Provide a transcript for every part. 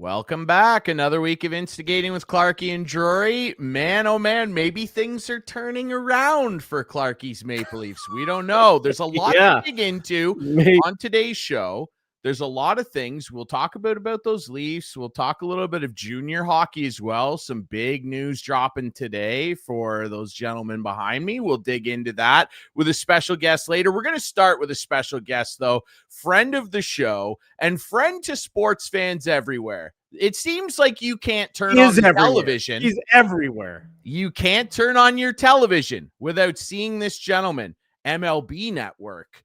Welcome back. Another week of Instigating with Clarkey and Drury. Man, oh man, maybe things are turning around for Clarkey's Maple Leafs. We don't know. There's a lot to dig into on today's show. There's a lot of things. We'll talk about those Leafs. We'll talk a little bit of junior hockey as well. Some big news dropping today for those gentlemen behind me. We'll dig into that with a special guest later. We're going to start with a special guest, though. Friend of the show and friend to sports fans everywhere. It seems like you can't turn on the television. He's everywhere. You can't turn on your television without seeing this gentleman. MLB Network,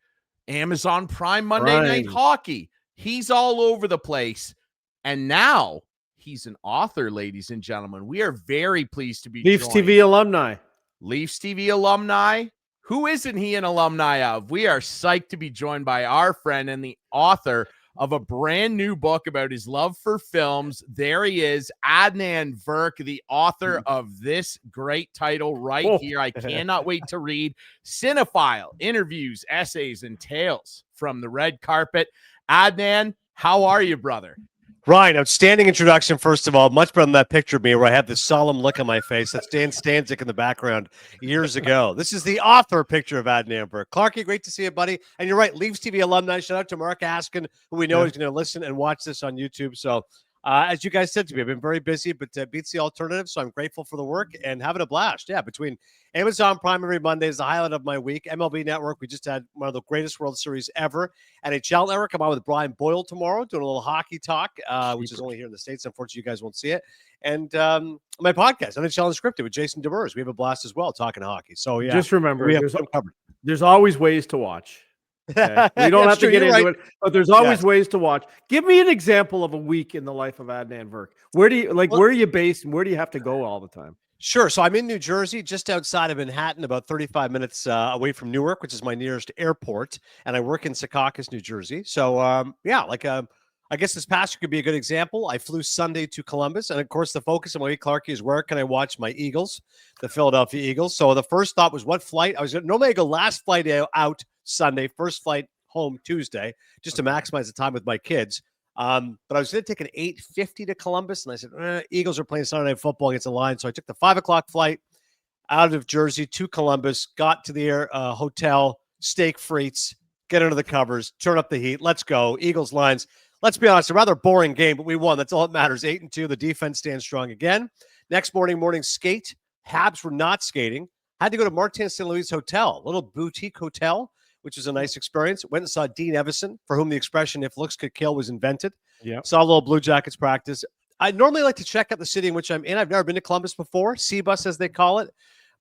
Amazon Prime Monday Night Hockey. He's all over the place. And now he's an author, ladies and gentlemen. We are very pleased to be Leafs TV alumni. Leafs TV alumni. Who isn't he an alumni of? We are psyched to be joined by our friend and the author of a brand new book about his love for films. There he is, Adnan Virk, the author of this great title right here. I cannot wait to read. Cinephile, interviews, essays, and tales from the red carpet. Adnan, how are you, brother? Ryan, outstanding introduction, first of all. Much better than that picture of me where I have this solemn look on my face. That's Dan Stanzik in the background years ago. This is the author picture of Adnan Virk. Clarkey, great to see you, buddy. And you're right, Leafs TV alumni. Shout out to Mark Askin, who we know is going to listen and watch this on YouTube. So, as you guys said to me, I've been very busy, but beats the alternative. So I'm grateful for the work and having a blast. Yeah, between Amazon Prime every Monday is the highlight of my week. MLB Network, we just had one of the greatest World Series ever. NHL Network, I'm on with Brian Boyle tomorrow, doing a little hockey talk, which is only here in the States. Unfortunately, you guys won't see it. And my podcast, NHL Unscripted with Jason DeMers. We have a blast as well talking hockey. So, yeah. Just remember, there's always ways to watch. Okay? We don't have to get into it, but there's always ways to watch. Give me an example of a week in the life of Adnan Virk. Where are you based and where do you have to go all the time? Sure. So I'm in New Jersey, just outside of Manhattan, about 35 minutes away from Newark, which is my nearest airport. And I work in Secaucus, New Jersey. So, I guess this past year could be a good example. I flew Sunday to Columbus. And, of course, the focus of my week, Clarkey, is where can I watch my Eagles, the Philadelphia Eagles. So the first thought was what flight? I was normally go last flight out Sunday, first flight home Tuesday, just to maximize the time with my kids. But I was going to take an 8:50 to Columbus, and I said, Eagles are playing Sunday Night Football against the Lions. So I took the 5 o'clock flight out of Jersey to Columbus, got to the hotel, steak frites, get under the covers, turn up the heat. Let's go. Eagles, Lions. Let's be honest, a rather boring game, but we won. That's all that matters. 8-2. The defense stands strong again. Next morning skate. Habs were not skating. Had to go to Martin St. Louis Hotel, a little boutique hotel, which was a nice experience. Went and saw Dean Evison, for whom the expression "if looks could kill" was invented. Yeah. Saw a little Blue Jackets practice. I normally like to check out the city in which I'm in. I've never been to Columbus before, C-Bus as they call it,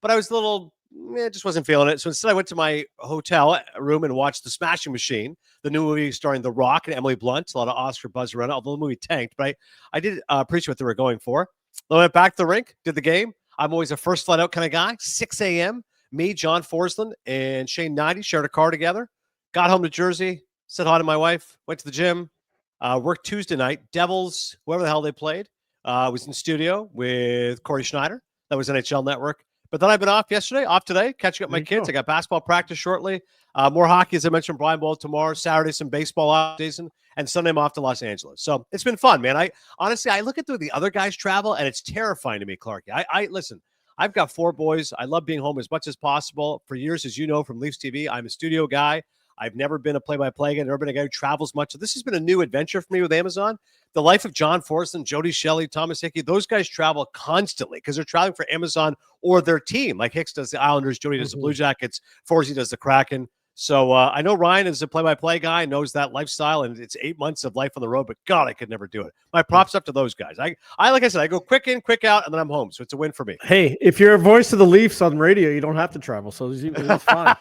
but I was a little, just wasn't feeling it. So instead, I went to my hotel room and watched The Smashing Machine, the new movie starring The Rock and Emily Blunt. A lot of Oscar buzz around it, although the movie tanked, but I did appreciate what they were going for. I went back to the rink, did the game. I'm always a first flight out kind of guy. 6 a.m. Me, John Forsland, and Shane Knighty shared a car together. Got home to Jersey, said hi to my wife, went to the gym, worked Tuesday night. Devils, whoever the hell they played, was in studio with Corey Schneider. That was NHL Network. But then I've been off yesterday, off today, catching up my kids. I got basketball practice shortly. More hockey, as I mentioned, Brian Bowl tomorrow. Saturday, some baseball off season. And Sunday, I'm off to Los Angeles. So it's been fun, man. I look at the other guys' travel, and it's terrifying to me, Clarkey. Listen, I've got 4 boys. I love being home as much as possible. For years, as you know, from Leafs TV, I'm a studio guy. I've never been a play-by-play guy, never been a guy who travels much. So this has been a new adventure for me with Amazon. The life of John Forsland, Jody Shelley, Thomas Hickey, those guys travel constantly because they're traveling for Amazon or their team. Like Hicks does the Islanders, Jody does the Blue Jackets, Forsey does the Kraken. So I know Ryan is a play-by-play guy, knows that lifestyle, and it's 8 months of life on the road, but God, I could never do it. My props up to those guys. I like I said, I go quick in, quick out, and then I'm home. So it's a win for me. Hey, if you're a voice of the Leafs on radio, you don't have to travel. So it's fine.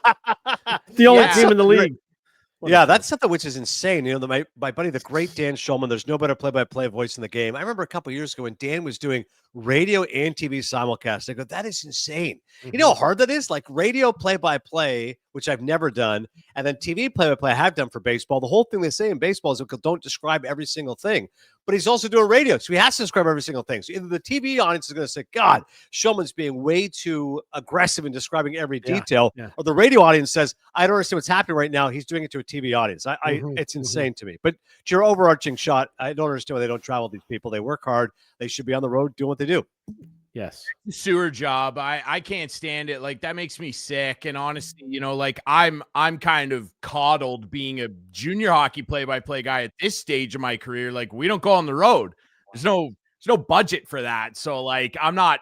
The only team in the league. Yeah, that's something which is insane. You know, my buddy, the great Dan Schulman, there's no better play-by-play voice in the game. I remember a couple of years ago when Dan was doing radio and TV simulcast. I go, that is insane. You know how hard that is? Like radio play-by-play, which I've never done, and then TV play-by-play I have done for baseball. The whole thing they say in baseball is don't describe every single thing. But he's also doing radio, so he has to describe every single thing. So either the TV audience is going to say, God, Shulman's being way too aggressive in describing every detail, or the radio audience says, I don't understand what's happening right now. He's doing it to a TV audience. It's insane to me. But to your overarching shot, I don't understand why they don't travel with these people. They work hard. They should be on the road doing what they do. Yes. Sewer job. I can't stand it. Like, that makes me sick. And honestly, you know, like I'm kind of coddled being a junior hockey play-by-play guy at this stage of my career. Like, we don't go on the road. There's no budget for that. So like, I'm not,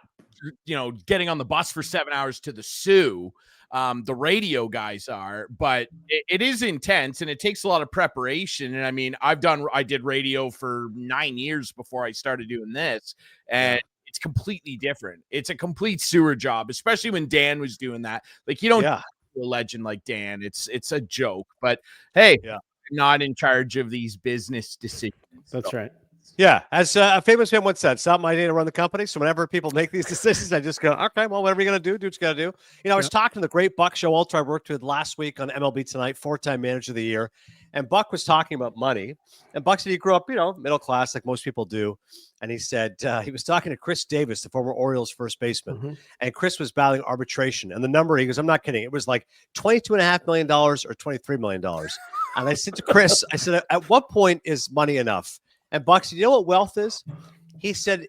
you know, getting on the bus for 7 hours to the Sioux. The radio guys are, but it is intense and it takes a lot of preparation. And I mean, I did radio for 9 years before I started doing this, and it's completely different. It's a complete sewer job, especially when Dan was doing that. Like, you don't a legend like Dan. It's a joke, but hey, I'm not in charge of these business decisions. That's right. Yeah, as a famous man once said, it's not my day to run the company. So whenever people make these decisions, I just go, okay, well, whatever you're going to do what you got to do. You know, I was talking to the great Buck Showalter I worked with last week on MLB Tonight, 4-time manager of the year. And Buck was talking about money. And Buck said he grew up, you know, middle class like most people do. And he said he was talking to Chris Davis, the former Orioles first baseman. And Chris was battling arbitration. And the number, he goes, I'm not kidding. It was like $22.5 million or $23 million. And I said to Chris, I said, at what point is money enough? And Buck said, you know what wealth is? He said,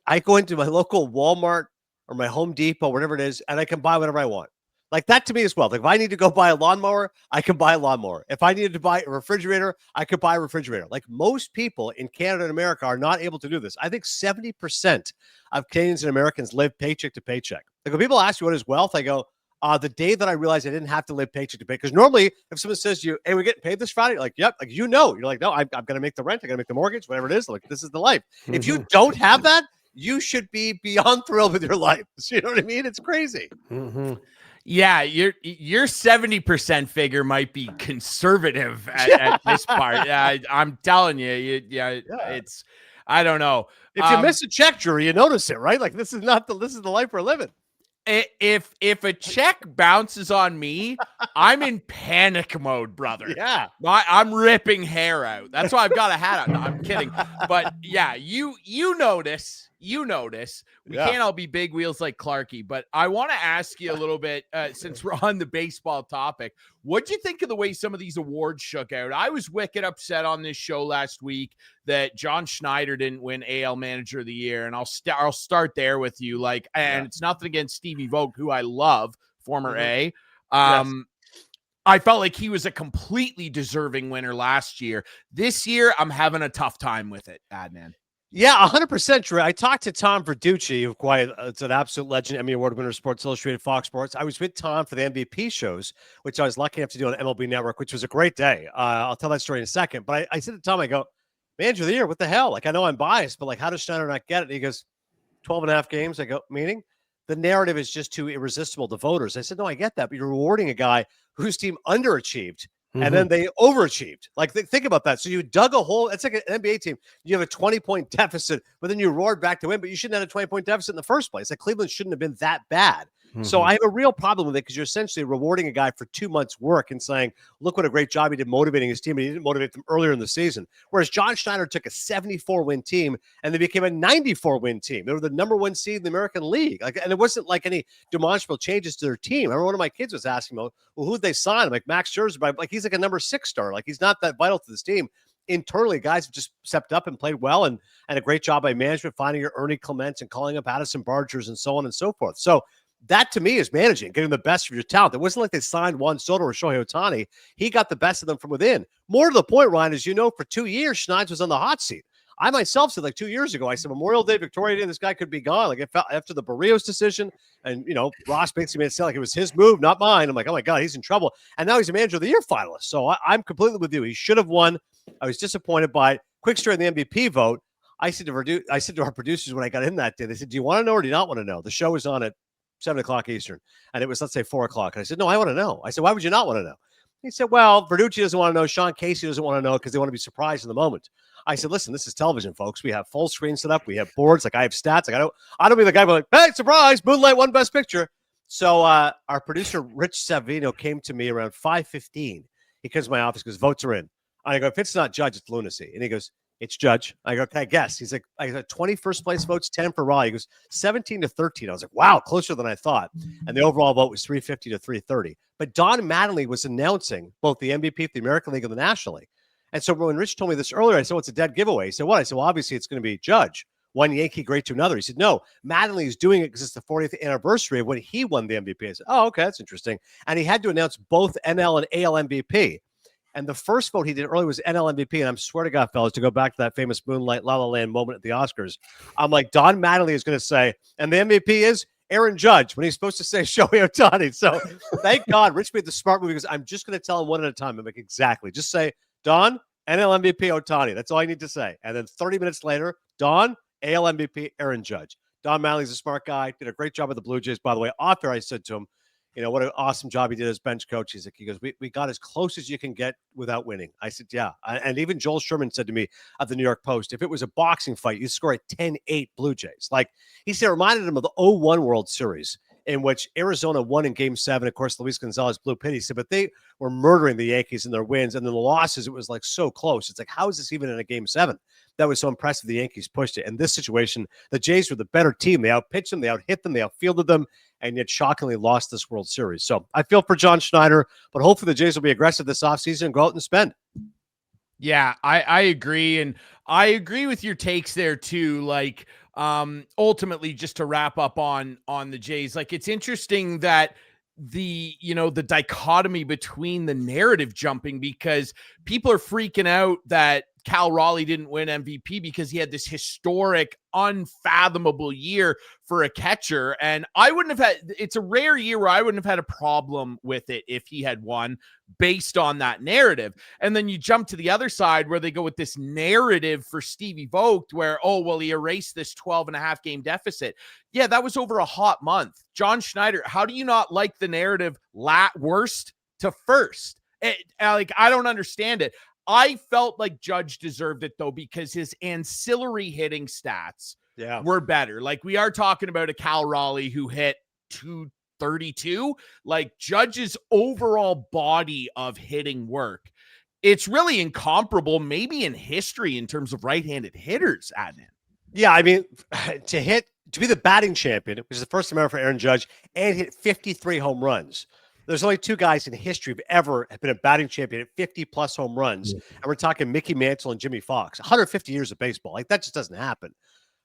I go into my local Walmart or my Home Depot, whatever it is, and I can buy whatever I want. Like, that to me is wealth. Like, if I need to go buy a lawnmower, I can buy a lawnmower. If I needed to buy a refrigerator, I could buy a refrigerator. Like, most people in Canada and America are not able to do this. I think 70% of Canadians and Americans live paycheck to paycheck. Like, when people ask you what is wealth, I go, the day that I realized I didn't have to live paycheck to paycheck. Because normally, if someone says to you, hey, we're getting paid this Friday, you're like, yep. Like, you know. You're like, no, I'm going to make the rent. I got to make the mortgage, whatever it is. Like, this is the life. If you don't have that, you should be beyond thrilled with your life. So, you know what I mean? It's crazy. Yeah, your 70% figure might be conservative at this part. Yeah, I'm telling you, it's, I don't know. If you miss a check, Drury, you notice it, right? Like, this is the life we're living. If a check bounces on me, I'm in panic mode, brother. Yeah, I'm ripping hair out. That's why I've got a hat on. No, I'm kidding. But yeah, you notice. We can't all be big wheels like Clarkey. But I want to ask you a little bit, since we're on the baseball topic, what'd you think of the way some of these awards shook out? I was wicked upset on this show last week that John Schneider didn't win AL Manager of the Year, and I'll start there with you. Like, and it's nothing against Stevie Vogt, who I love, former A. I felt like he was a completely deserving winner last year. This year, I'm having a tough time with it, Adnan. Yeah, 100%, Drew. I talked to Tom Verducci, who it's an absolute legend, Emmy Award winner, Sports Illustrated, Fox Sports. I was with Tom for the MVP shows, which I was lucky enough to do on MLB Network, which was a great day. I'll tell that story in a second. But I said to Tom, I go, Manager of the Year, what the hell? Like, I know I'm biased, but like, how does Schneider not get it? And he goes, 12 and a half games. I go, meaning? The narrative is just too irresistible to voters. I said, no, I get that, but you're rewarding a guy whose team underachieved. And then they overachieved. Like, think about that. So you dug a hole. It's like an NBA team. You have a 20-point deficit, but then you roared back to win. But you shouldn't have a 20-point deficit in the first place. Like, Cleveland shouldn't have been that bad. So I have a real problem with it because you're essentially rewarding a guy for 2 months' work and saying, look what a great job he did motivating his team. And he didn't motivate them earlier in the season. Whereas John Schneider took a 74-win team and they became a 94-win team. They were the number one seed in the American League. Like, and it wasn't like any demonstrable changes to their team. I remember one of my kids was asking me, well, who'd they sign? I'm like, Max Scherzer. But like, he's like a number 6 star. Like, he's not that vital to this team. Internally, guys have just stepped up and played well, and a great job by management finding your Ernie Clements and calling up Addison Bargers and so on and so forth. So that to me is managing, getting the best of your talent. It wasn't like they signed Juan Soto or Shohei Ohtani. He got the best of them from within. More to the point, Ryan, as you know, for 2 years, Schneider was on the hot seat. I myself said like 2 years ago, I said Memorial Day, Victoria Day, this guy could be gone. Like, it felt after the Barrios decision, and you know, Ross basically made it sound like it was his move, not mine. I'm like, oh my God, he's in trouble. And now he's a Manager of the Year finalist. So I'm completely with you. He should have won. I was disappointed by it. Quick story on the MVP vote. I said to our producers when I got in that day, they said, do you want to know or do you not want to know? The show was on at 7 o'clock Eastern, and it was, let's say, 4 o'clock. And I said, no, I want to know. I said, why would you not want to know? He said, well, Verducci doesn't want to know. Sean Casey doesn't want to know because they want to be surprised in the moment. I said, listen, this is television, folks. We have full screen set up. We have boards. Like I have stats. Like I don't be the guy like, hey, surprise, Moonlight won Best Picture. So our producer, Rich Savino, came to me around 5:15. He comes to my office, goes, votes are in. I go, if it's not Judge, it's lunacy. And he goes, it's Judge. I go, can I guess? He's like, I got 21st place votes, 10 for Raleigh. He goes, 17-13. I was like, wow, closer than I thought. And the overall vote was 350-330. But Don Mattingly was announcing both the MVP of the American League and the National League. And so when Rich told me this earlier, I said, well, it's a dead giveaway. He said, what? I said, well, obviously it's going to be Judge. One Yankee great to another. He said, no, Mattingly is doing it because it's the 40th anniversary of when he won the MVP. I said, oh, okay, that's interesting. And he had to announce both NL and AL MVP. And the first vote he did early was NL MVP. And I swear to God, fellas, to go back to that famous Moonlight La La Land moment at the Oscars, I'm like, Don Mattingly is going to say, and the MVP is Aaron Judge, when he's supposed to say Shohei Ohtani. So thank God Rich made the smart move because I'm just going to tell him one at a time. I'm like, exactly. Just say, Don, NL MVP Ohtani. That's all I need to say. And then 30 minutes later, Don, AL MVP Aaron Judge. Don Mattingly's a smart guy. Did a great job with the Blue Jays. By the way, off air, I said to him, you know, what an awesome job he did as bench coach. He's like, he goes, we got as close as you can get without winning. I said, yeah. And even Joel Sherman said to me at the New York Post, if it was a boxing fight, you'd score a 10-8 Blue Jays. Like he said, it reminded him of the 0-1 World Series in which Arizona won in Game 7. Of course, Luis Gonzalez blew pity. He said, but they were murdering the Yankees in their wins. And then the losses, it was like so close. It's like, how is this even in a Game 7? That was so impressive. The Yankees pushed it. In this situation, the Jays were the better team. They outpitched them, they outhit them, they outfielded them, and yet shockingly lost this World Series. So I feel for John Schneider, but hopefully the Jays will be aggressive this offseason and go out and spend. Yeah, I agree. And I agree with your takes there too. Like, ultimately, just to wrap up on the Jays, like it's interesting that the dichotomy between the narrative jumping, because people are freaking out that Cal Raleigh didn't win MVP because he had this historic, unfathomable year for a catcher. And I wouldn't have had, it's a rare year where I wouldn't have had a problem with it if he had won based on that narrative. And then you jump to the other side where they go with this narrative for Stevie Vogt where, oh, well, he erased this 12.5 game deficit. Yeah, that was over a hot month. John Schneider, how do you not like the narrative worst to first? I don't understand it. I felt like Judge deserved it, though, because his ancillary hitting stats were better. Like, we are talking about a Cal Raleigh who hit 232. Like, Judge's overall body of hitting work, it's really incomparable, maybe in history, in terms of right-handed hitters, Adnan. Yeah, I mean, to be the batting champion, which is the first American for Aaron Judge, and hit 53 home runs. There's only two guys in history who've ever been a batting champion at 50-plus home runs, and we're talking Mickey Mantle and Jimmy Fox. 150 years of baseball. Like, that just doesn't happen.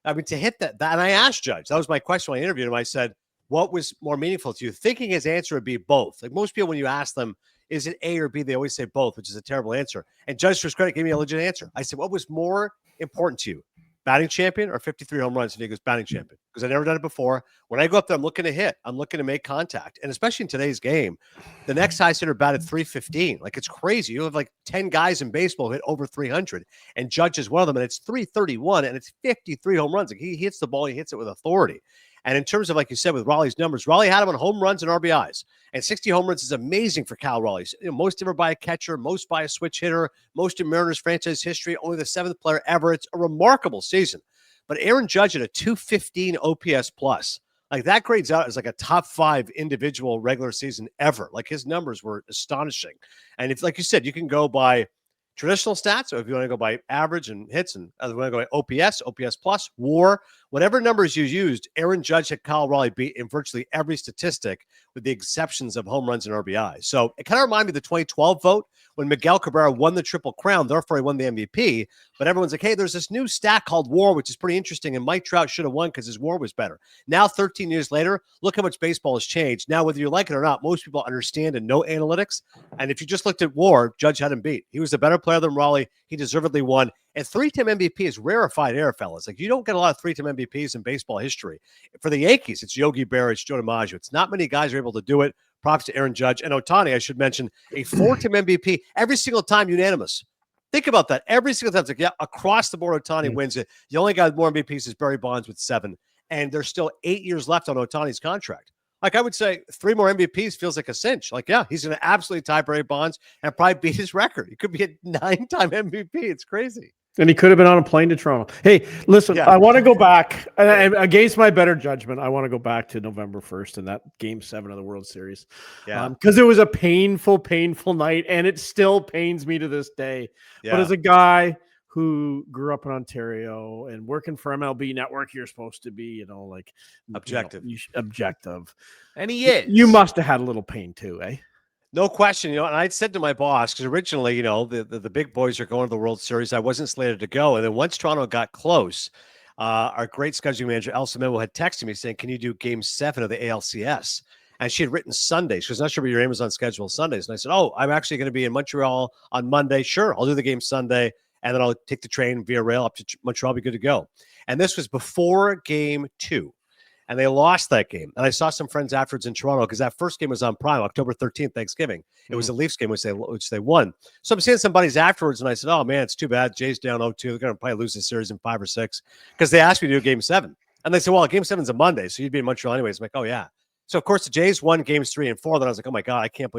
I mean, to hit that, and I asked Judge, that was my question when I interviewed him. I said, what was more meaningful to you? Thinking his answer would be both. Like, most people, when you ask them, is it A or B, they always say both, which is a terrible answer. And Judge, to his credit, gave me a legit answer. I said, what was more important to you? Batting champion or 53 home runs? And he goes, batting champion, because I've never done it before. When I go up there, I'm looking to hit. I'm looking to make contact. And especially in today's game, the next highest hitter batted 315. Like, it's crazy. You have like 10 guys in baseball who hit over 300, and Judge is one of them, and it's 331, and it's 53 home runs. Like, he hits the ball, he hits it with authority. And in terms of, like you said, with Raleigh's numbers, Raleigh had him on home runs and RBIs. And 60 home runs is amazing for Cal Raleigh. Most ever by a catcher, most by a switch hitter, most in Mariners franchise history, only the 7th player ever. It's a remarkable season. But Aaron Judge at a 215 OPS plus, like, that grades out as like a top 5 individual regular season ever. Like, his numbers were astonishing. And if, like you said, you can go by traditional stats, or if you want to go by average and hits, and if you want to go by OPS plus, WAR, whatever numbers you used, Aaron Judge had Cal Raleigh beat in virtually every statistic, with the exceptions of home runs and RBI. So it kind of reminded me of the 2012 vote when Miguel Cabrera won the Triple Crown, therefore he won the MVP. But everyone's like, hey, there's this new stat called WAR, which is pretty interesting, and Mike Trout should have won because his WAR was better. Now, 13 years later, look how much baseball has changed. Now, whether you like it or not, most people understand and know analytics. And if you just looked at WAR, Judge had him beat. He was a better player than Raleigh. He deservedly won. And 3-time MVP is rarefied air, fellas. Like, you don't get a lot of 3-time MVPs in baseball history. For the Yankees, it's Yogi Berra, it's Joe DiMaggio. It's not many guys are able to do it. Props to Aaron Judge. And Ohtani, I should mention, a 4-time MVP every single time, unanimous. Think about that. Every single time. It's like, yeah, across the board, Ohtani wins it. The only guy with more MVPs is Barry Bonds with 7. And there's still 8 years left on Ohtani's contract. Like I would say 3 more MVPs feels like a cinch. Like, yeah, he's going to absolutely tie Barry Bonds and probably beat his record. He could be a 9-time MVP. It's crazy. And he could have been on a plane to Toronto. Hey, listen, I want to go back and against my better judgment. I want to go back to November 1st and that Game 7 of the World Series. Yeah, because it was a painful night, and it still pains me to this day. Yeah. But as a guy who grew up in Ontario and working for MLB Network, you're supposed to be, like objective, objective. And he is. You must have had a little pain too, eh? No question, and I said to my boss, because originally, the big boys are going to the World Series. I wasn't slated to go. And then once Toronto got close, our great scheduling manager, Elsa Memo, had texted me saying, can you do Game 7 of the ALCS? And she had written Sundays. She was not sure what your aim was on schedule Sundays. And I said, I'm actually going to be in Montreal on Monday. Sure, I'll do the game Sunday, and then I'll take the train via rail up to Montreal. I'll be good to go. And this was before Game 2. And they lost that game. And I saw some friends afterwards in Toronto because that first game was on Prime, October 13th, Thanksgiving. It was a Leafs game, which they won. So I'm seeing some buddies afterwards, and I said, oh, man, it's too bad. Jay's down 0-2. They're going to probably lose the series in 5 or 6 because they asked me to do Game 7. And they said, well, Game 7's a Monday, so you'd be in Montreal anyways. I'm like, oh, yeah. So, of course, the Jays won Games 3 and 4. Then I was like, oh, my God, I can't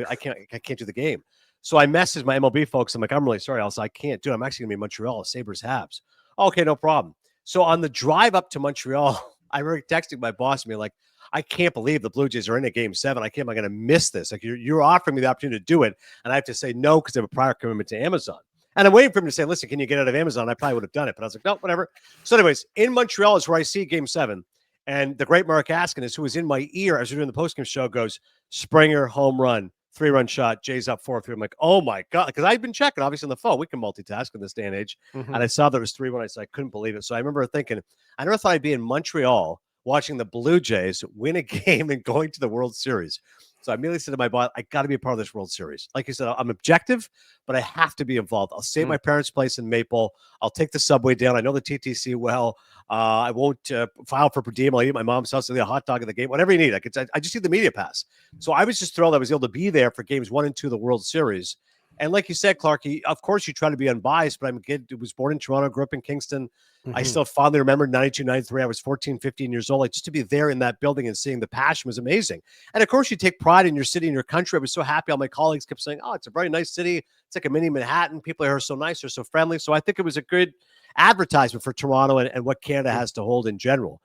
do the game. So I messaged my MLB folks. I'm like, I'm really sorry. I can't do it. I'm actually going to be in Montreal, Sabres Habs. Okay, no problem. So on the drive up to Montreal, I remember texting my boss and be like, I can't believe the Blue Jays are in a Game 7. I'm going to miss this. Like you're offering me the opportunity to do it, and I have to say no because I have a prior commitment to Amazon. And I'm waiting for him to say, listen, can you get out of Amazon? I probably would have done it, but I was like, no, whatever. So anyways, in Montreal is where I see Game 7, and the great Mark Askinis, who was in my ear as we were doing the postgame show, goes, Springer, home run, 3-run shot, Jays up 4-3. I'm like, oh my God, because I've been checking, obviously, on the phone. We can multitask in this day and age. And I saw that it was 3-1. I said, I couldn't believe it. So I remember thinking, I never thought I'd be in Montreal watching the Blue Jays win a game and going to the World Series. So I immediately said to my boss, I got to be a part of this World Series. Like you said, I'm objective, but I have to be involved. I'll stay at my parents' place in Maple. I'll take the subway down. I know the TTC well. I won't file for per diem. I'll eat at my mom's house. I'll eat a hot dog at the game, whatever you need. I just need the media pass. So I was just thrilled I was able to be there for Games 1 and 2 of the World Series. And like you said, Clarkey, of course you try to be unbiased, but I'm a kid who was born in Toronto, grew up in Kingston. I still fondly remember 92, 93. I was 14, 15 years old. Like, just to be there in that building and seeing the passion was amazing. And of course you take pride in your city and your country. I was so happy. All my colleagues kept saying, oh, it's a very nice city. It's like a mini Manhattan. People here are so nice. They're so friendly. So I think it was a good advertisement for Toronto and what Canada has to hold in general.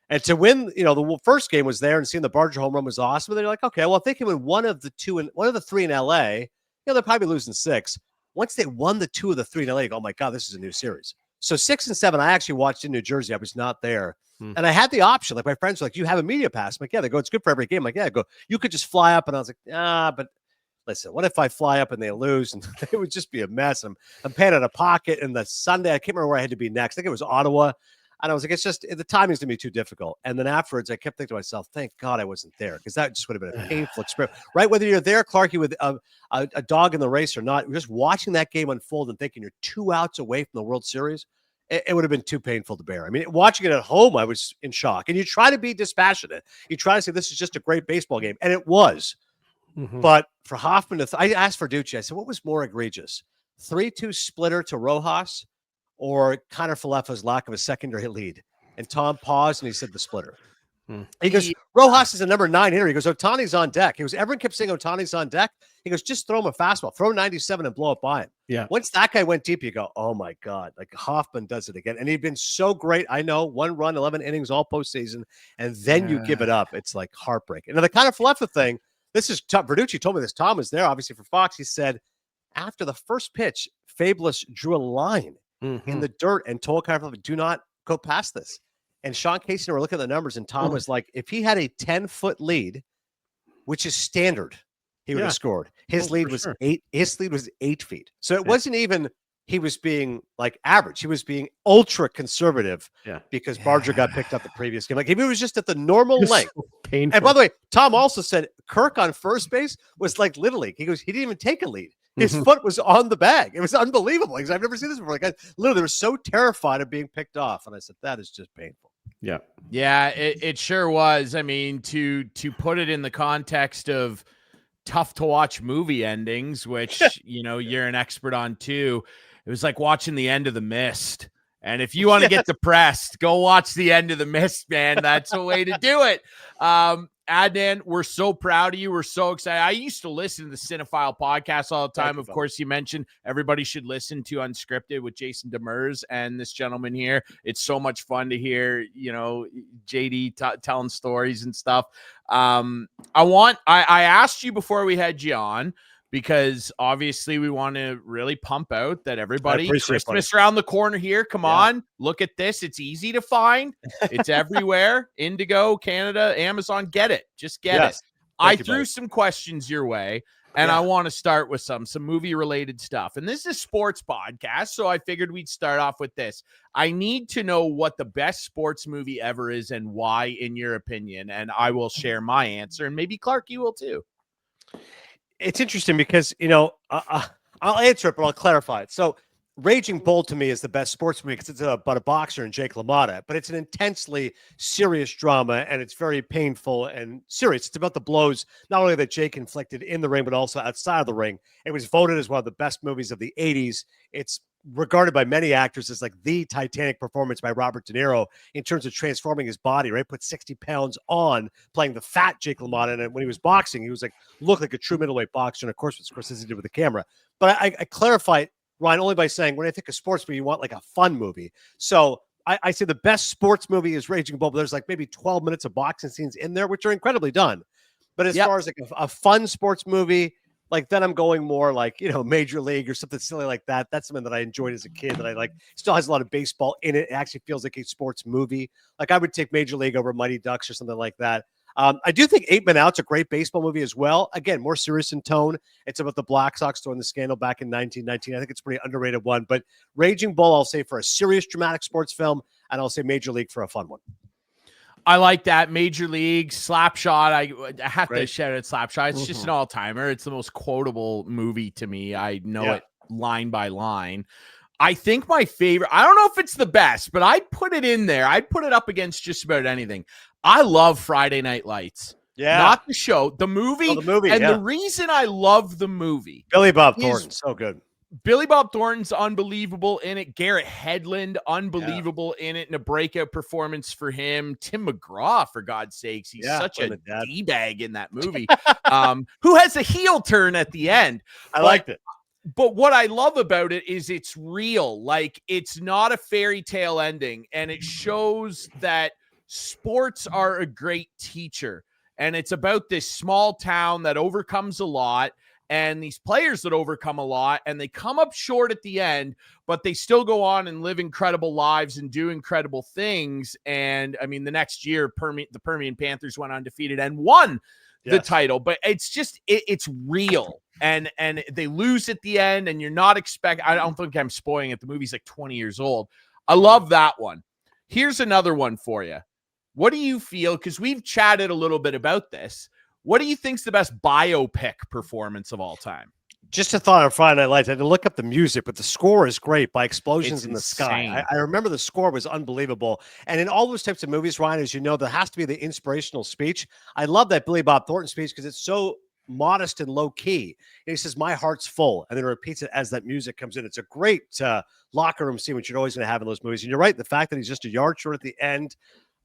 And to win, the first game was there and seeing the Barger home run was awesome. And they're like, okay, well, if they can win one of the 3 in LA, they'll probably losing 6. Once they won the 2 of the 3 in LA, you go, oh my God, this is a new series. So 6 and 7, I actually watched in New Jersey. I was not there. And I had the option. Like my friends were like, you have a media pass? I'm like, yeah. They go, it's good for every game. I'm like, yeah. I go, you could just fly up. And I was like, but listen, what if I fly up and they lose? And it would just be a mess. I'm paying out of pocket. And the Sunday, I can't remember where I had to be next. I think it was Ottawa. And I was like, it's just, the timing's going to be too difficult. And then afterwards, I kept thinking to myself, thank God I wasn't there, because that just would have been a painful experience, right? Whether you're there, Clarkey, with a dog in the race or not, just watching that game unfold and thinking you're 2 outs away from the World Series, it would have been too painful to bear. I mean, watching it at home, I was in shock. And you try to be dispassionate. You try to say this is just a great baseball game. And it was. But for Hoffman, I asked Verducci, I said, what was more egregious? 3-2 splitter to Rojas, or Connor Falefa's lack of a secondary lead? And Tom paused and he said the splitter. He goes, Rojas is a number 9 hitter. He goes, Ohtani's on deck. He goes, everyone kept saying Ohtani's on deck. He goes, just throw him a fastball, throw 97 and blow it by him. Yeah. Once that guy went deep, you go, oh my God, like Hoffman does it again. And he'd been so great. I know, 1 run, 11 innings all postseason. And then you give it up. It's like heartbreaking. And the kind of Falefa thing, this is tough. Verducci told me this. Tom was there, obviously, for Fox. He said, after the first pitch, Fabulous drew a line in the dirt and told Connor Falefa, do not go past this. And Sean Casey and I were looking at the numbers, and Tom was like, if he had a 10-foot lead, which is standard, he would have scored. His lead was 8. His lead was 8 feet. So it wasn't even he was being like average. He was being ultra conservative because Barger got picked up the previous game. Like if he was just at the normal length. So painful. And by the way, Tom also said Kirk on first base was like Little League. He goes, he didn't even take a lead. His foot was on the bag. It was unbelievable. I've never seen this before. Like literally, they were so terrified of being picked off. And I said, that is just painful. Yeah. Yeah, it sure was. I mean, to put it in the context of tough to watch movie endings, which, you're an expert on too. It was like watching the end of The Mist. And if you want to get depressed, go watch the end of The Mist, man. That's a way to do it. Adnan, we're so proud of you. We're so excited. I used to listen to the Cinephile podcast all the time. Of course, you mentioned everybody should listen to Unscripted with Jason Demers and this gentleman here. It's so much fun to hear, JD telling stories and stuff. I asked you before we had you on, because obviously we want to really pump out that everybody, Christmas around the corner here. Come on, look at this. It's easy to find. It's everywhere. Indigo, Canada, Amazon, get it. Just get it. I threw some questions your way, and I want to start with some movie related stuff. And this is a sports podcast, so I figured we'd start off with this. I need to know what the best sports movie ever is and why, in your opinion. And I will share my answer, and maybe Clark, you will too. It's interesting because, I'll answer it, but I'll clarify it. So Raging Bull to me is the best sports movie because it's about a boxer and Jake LaMotta, but it's an intensely serious drama, and it's very painful and serious. It's about the blows, not only that Jake inflicted in the ring, but also outside of the ring. It was voted as one of the best movies of the 80s. It's regarded by many actors as like the Titanic performance by Robert De Niro in terms of transforming his body, right? Put 60 pounds on playing the fat Jake LaMotta. And when he was boxing, he was looked like a true middleweight boxer. And of course, what Scorsese did with the camera. But I clarify, Ryan, only by saying when I think of sports movie, you want like a fun movie. So I say the best sports movie is Raging Bull, but there's like maybe 12 minutes of boxing scenes in there, which are incredibly done. But as far as like a fun sports movie, like then I'm going more like, Major League or something silly like that. That's something that I enjoyed as a kid that I like. Still has a lot of baseball in it. It actually feels like a sports movie. Like I would take Major League over Mighty Ducks or something like that. I do think 8 Men Out's a great baseball movie as well. Again, more serious in tone. It's about the Black Sox throwing the scandal back in 1919. I think it's a pretty underrated one. But Raging Bull, I'll say for a serious dramatic sports film, and I'll say Major League for a fun one. I like that. Major League, Slapshot. I have to shout out Slapshot. It's just an all-timer. It's the most quotable movie to me. I know it line by line. I think my favorite, I don't know if it's the best, but I'd put it in there. I'd put it up against just about anything. I love Friday Night Lights. Yeah. Not the show, the movie. Oh, the movie. And the reason I love the movie. Billy Bob Thornton, so good. Billy Bob Thornton's unbelievable in it. Garrett Hedlund, unbelievable in it, and a breakout performance for him. Tim McGraw, for God's sakes, he's such a D-bag in that movie, who has a heel turn at the end. I liked it. But what I love about it is it's real. Like, it's not a fairy tale ending, and it shows that sports are a great teacher. And it's about this small town that overcomes a lot, and these players that overcome a lot, and they come up short at the end, but they still go on and live incredible lives and do incredible things. And I mean, the next year, the Permian Panthers went undefeated and won the title, but it's just, it's real. And they lose at the end, and you're not expecting, I don't think I'm spoiling it. The movie's like 20 years old. I love that one. Here's another one for you. What do you feel? Because we've chatted a little bit about this. What do you think's the best biopic performance of all time? Just a thought on Friday Night Lights. I had to look up the music, but the score is great by Explosions in the Sky. I remember the score was unbelievable. And in all those types of movies, Ryan, as you know, there has to be the inspirational speech. I love that Billy Bob Thornton speech because it's so modest and low key. And he says, "My heart's full," and then repeats it as that music comes in. It's a great locker room scene, which you're always going to have in those movies. And you're right, the fact that he's just a yard short at the end,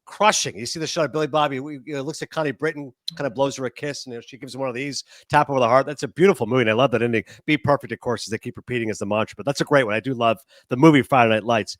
crushing. You see the shot of Billy Bob. He looks at Connie Britton, kind of blows her a kiss, and she gives him one of these, tap over the heart. That's a beautiful movie, and I love that ending. Be perfect, of course, as they keep repeating as the mantra, but that's a great one. I do love the movie Friday Night Lights.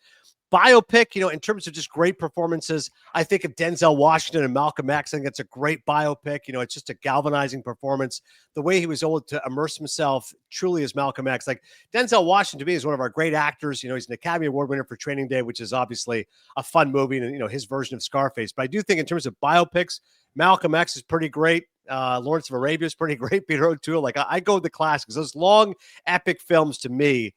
Biopic, in terms of just great performances, I think of Denzel Washington and Malcolm X. I think it's a great biopic. It's just a galvanizing performance. The way he was able to immerse himself truly as Malcolm X. Like Denzel Washington, to me, is one of our great actors. He's an Academy Award winner for Training Day, which is obviously a fun movie, and his version of Scarface. But I do think in terms of biopics, Malcolm X is pretty great. Lawrence of Arabia is pretty great. Peter O'Toole. Like I go with the classics. Those long, epic films to me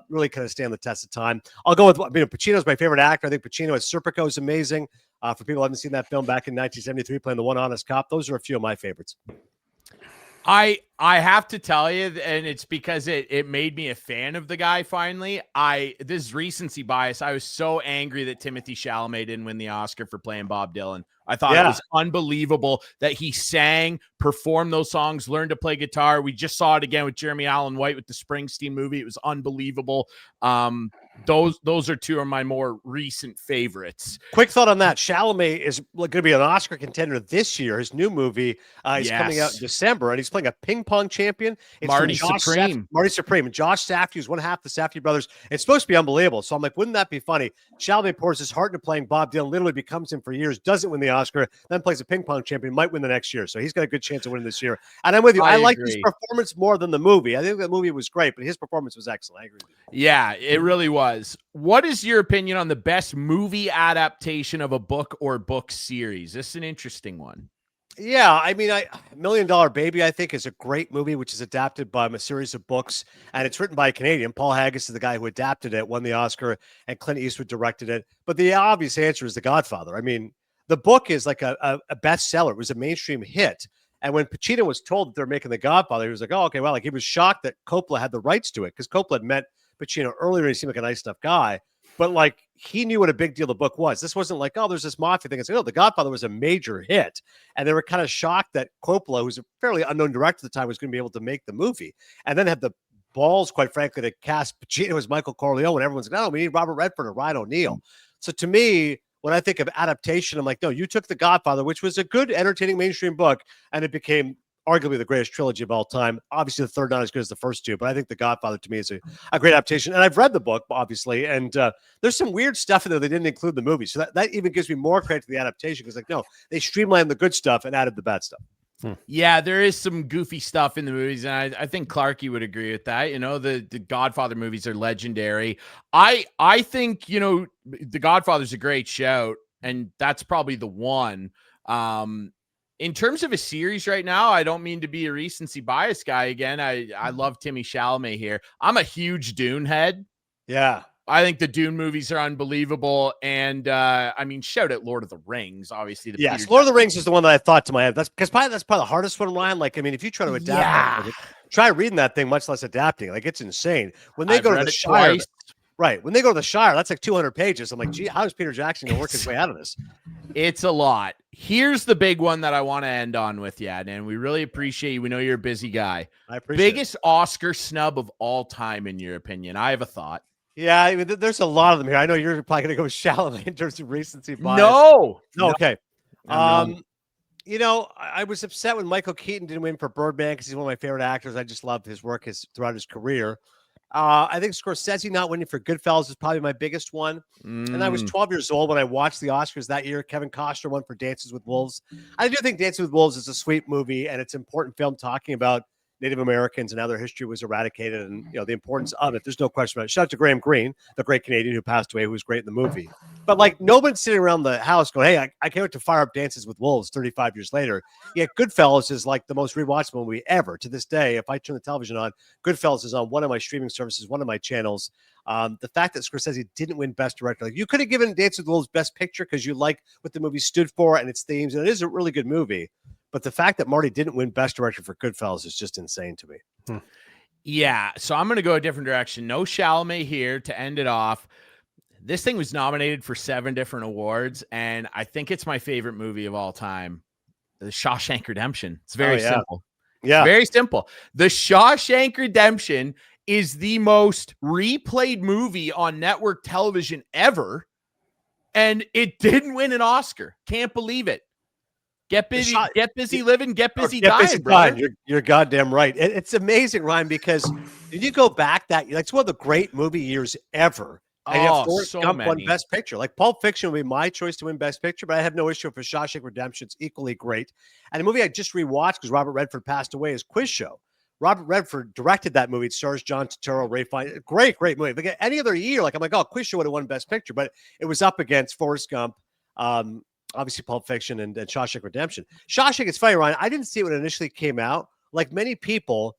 really kind of stand the test of time. I'll go with, Pacino's my favorite actor. I think Pacino as Serpico is amazing. For people who haven't seen that film back in 1973, playing the one honest cop, those are a few of my favorites. I have to tell you, and it's because it made me a fan of the guy finally. This is recency bias. I was so angry that Timothée Chalamet didn't win the Oscar for playing Bob Dylan. I thought it was unbelievable that he sang, performed those songs, learned to play guitar. We just saw it again with Jeremy Allen White with the Springsteen movie. It was unbelievable. Those are two of my more recent favorites. Quick thought on that. Chalamet is going to be an Oscar contender this year. His new movie is coming out in December, and he's playing a ping pong champion. It's Marty Supreme. Marty Supreme. And Josh Safdie, who's one half the Safdie brothers. It's supposed to be unbelievable. So I'm like, wouldn't that be funny? Chalamet pours his heart into playing Bob Dylan, literally becomes him for years, doesn't win the Oscar, then plays a ping pong champion, might win the next year. So he's got a good chance of winning this year. And I'm with you. I like his performance more than the movie. I think the movie was great, but his performance was excellent. I agree with you. Yeah, it really was. What is your opinion on the best movie adaptation of a book or book series? This is an interesting one. Yeah, I mean, $1 Million Baby, I think, is a great movie, which is adapted by a series of books, and it's written by a Canadian. Paul Haggis is the guy who adapted it, won the Oscar, and Clint Eastwood directed it. But the obvious answer is The Godfather. I mean, the book is like a bestseller. It was a mainstream hit. And when Pacino was told that they're making The Godfather, he was like, oh, okay, well, like he was shocked that Coppola had the rights to it because Coppola had met Pacino earlier. And he seemed like a nice enough guy. But like he knew what a big deal the book was. This wasn't like, oh, there's this mafia thing. It's like, oh, The Godfather was a major hit. And they were kind of shocked that Coppola, who's a fairly unknown director at the time, was going to be able to make the movie. And then had the balls, quite frankly, to cast Pacino as Michael Corleone. And everyone's like, no, we need Robert Redford or Ryan O'Neal. So to me, when I think of adaptation, I'm like, no, you took The Godfather, which was a good, entertaining mainstream book, and it became arguably the greatest trilogy of all time. Obviously, the third not as good as the first two, but I think The Godfather to me is a great adaptation. And I've read the book, obviously, and there's some weird stuff in there they didn't include in the movie. So that even gives me more credit to the adaptation because, like, no, they streamlined the good stuff and added the bad stuff. Yeah, there is some goofy stuff in the movies, and I think Clarkey would agree with that. You know, the Godfather movies are legendary. I think, you know, The Godfather's a great shout, and that's probably the one. In terms of a series right now, I don't mean to be a recency bias guy again. I love Timmy Chalamet here. I'm a huge Dune head. Yeah. I think the Dune movies are unbelievable. And I mean, shout out Lord of the Rings, obviously. Yes, Lord of the Rings is the one that I thought to my head. That's probably the hardest one, Ryan. Like, I mean, if you try to adapt, try reading that thing, much less adapting. Like, it's insane. When they go to the Shire, right? When they go to the Shire, that's like 200 pages. I'm like, gee, how is Peter Jackson going to work his way out of this? It's a lot. Here's the big one that I want to end on with you, and we really appreciate you. We know you're a busy guy. I appreciate Biggest Oscar snub of all time, in your opinion? I have a thought. Yeah, I mean, there's a lot of them here. I know you're probably going to go with Chalamet in terms of recency bias. No. Okay. You know, I was upset when Michael Keaton didn't win for Birdman because he's one of my favorite actors. I just loved his work throughout his career. I think Scorsese not winning for Goodfellas is probably my biggest one. And I was 12 years old when I watched the Oscars that year. Kevin Costner won for Dances with Wolves. I do think Dances with Wolves is a sweet movie, and it's an important film talking about Native Americans and how their history was eradicated and, you know, the importance of it. There's no question about it. Shout out to Graham Greene, the great Canadian who passed away, who was great in the movie. But like, nobody's sitting around the house going, hey, I can't wait to fire up Dances with Wolves 35 years later. Yet Goodfellas is like the most rewatchable movie ever. To this day, if I turn the television on, Goodfellas is on one of my streaming services, one of my channels. The fact that Scorsese didn't win Best Director, like, you could have given Dances with Wolves Best Picture because you like what the movie stood for and its themes, and it is a really good movie. But the fact that Marty didn't win Best Director for Goodfellas is just insane to me. Yeah, so I'm going to go a different direction. No Chalamet here to end it off. This thing was nominated for 7 different awards, and I think it's my favorite movie of all time, The Shawshank Redemption. It's very simple. Yeah. Very simple. The Shawshank Redemption is the most replayed movie on network television ever, and it didn't win an Oscar. Can't believe it. Get busy living, get busy dying, brother. You're goddamn right. It's amazing, Ryan, because did you go back it's one of the great movie years ever. And you have Forrest Gump won Best Picture. Like, Pulp Fiction would be my choice to win Best Picture, but I have no issue for Shawshank Redemption. It's equally great. And the movie I just rewatched because Robert Redford passed away is Quiz Show. Robert Redford directed that movie. It stars John Turturro, Ray Fiennes. Great movie. Like, any other year, like, I'm like, oh, Quiz Show would have won Best Picture, but it was up against Forrest Gump, obviously Pulp Fiction and Shawshank Redemption. Shawshank, it's funny, Ryan. I didn't see it when it initially came out. Like many people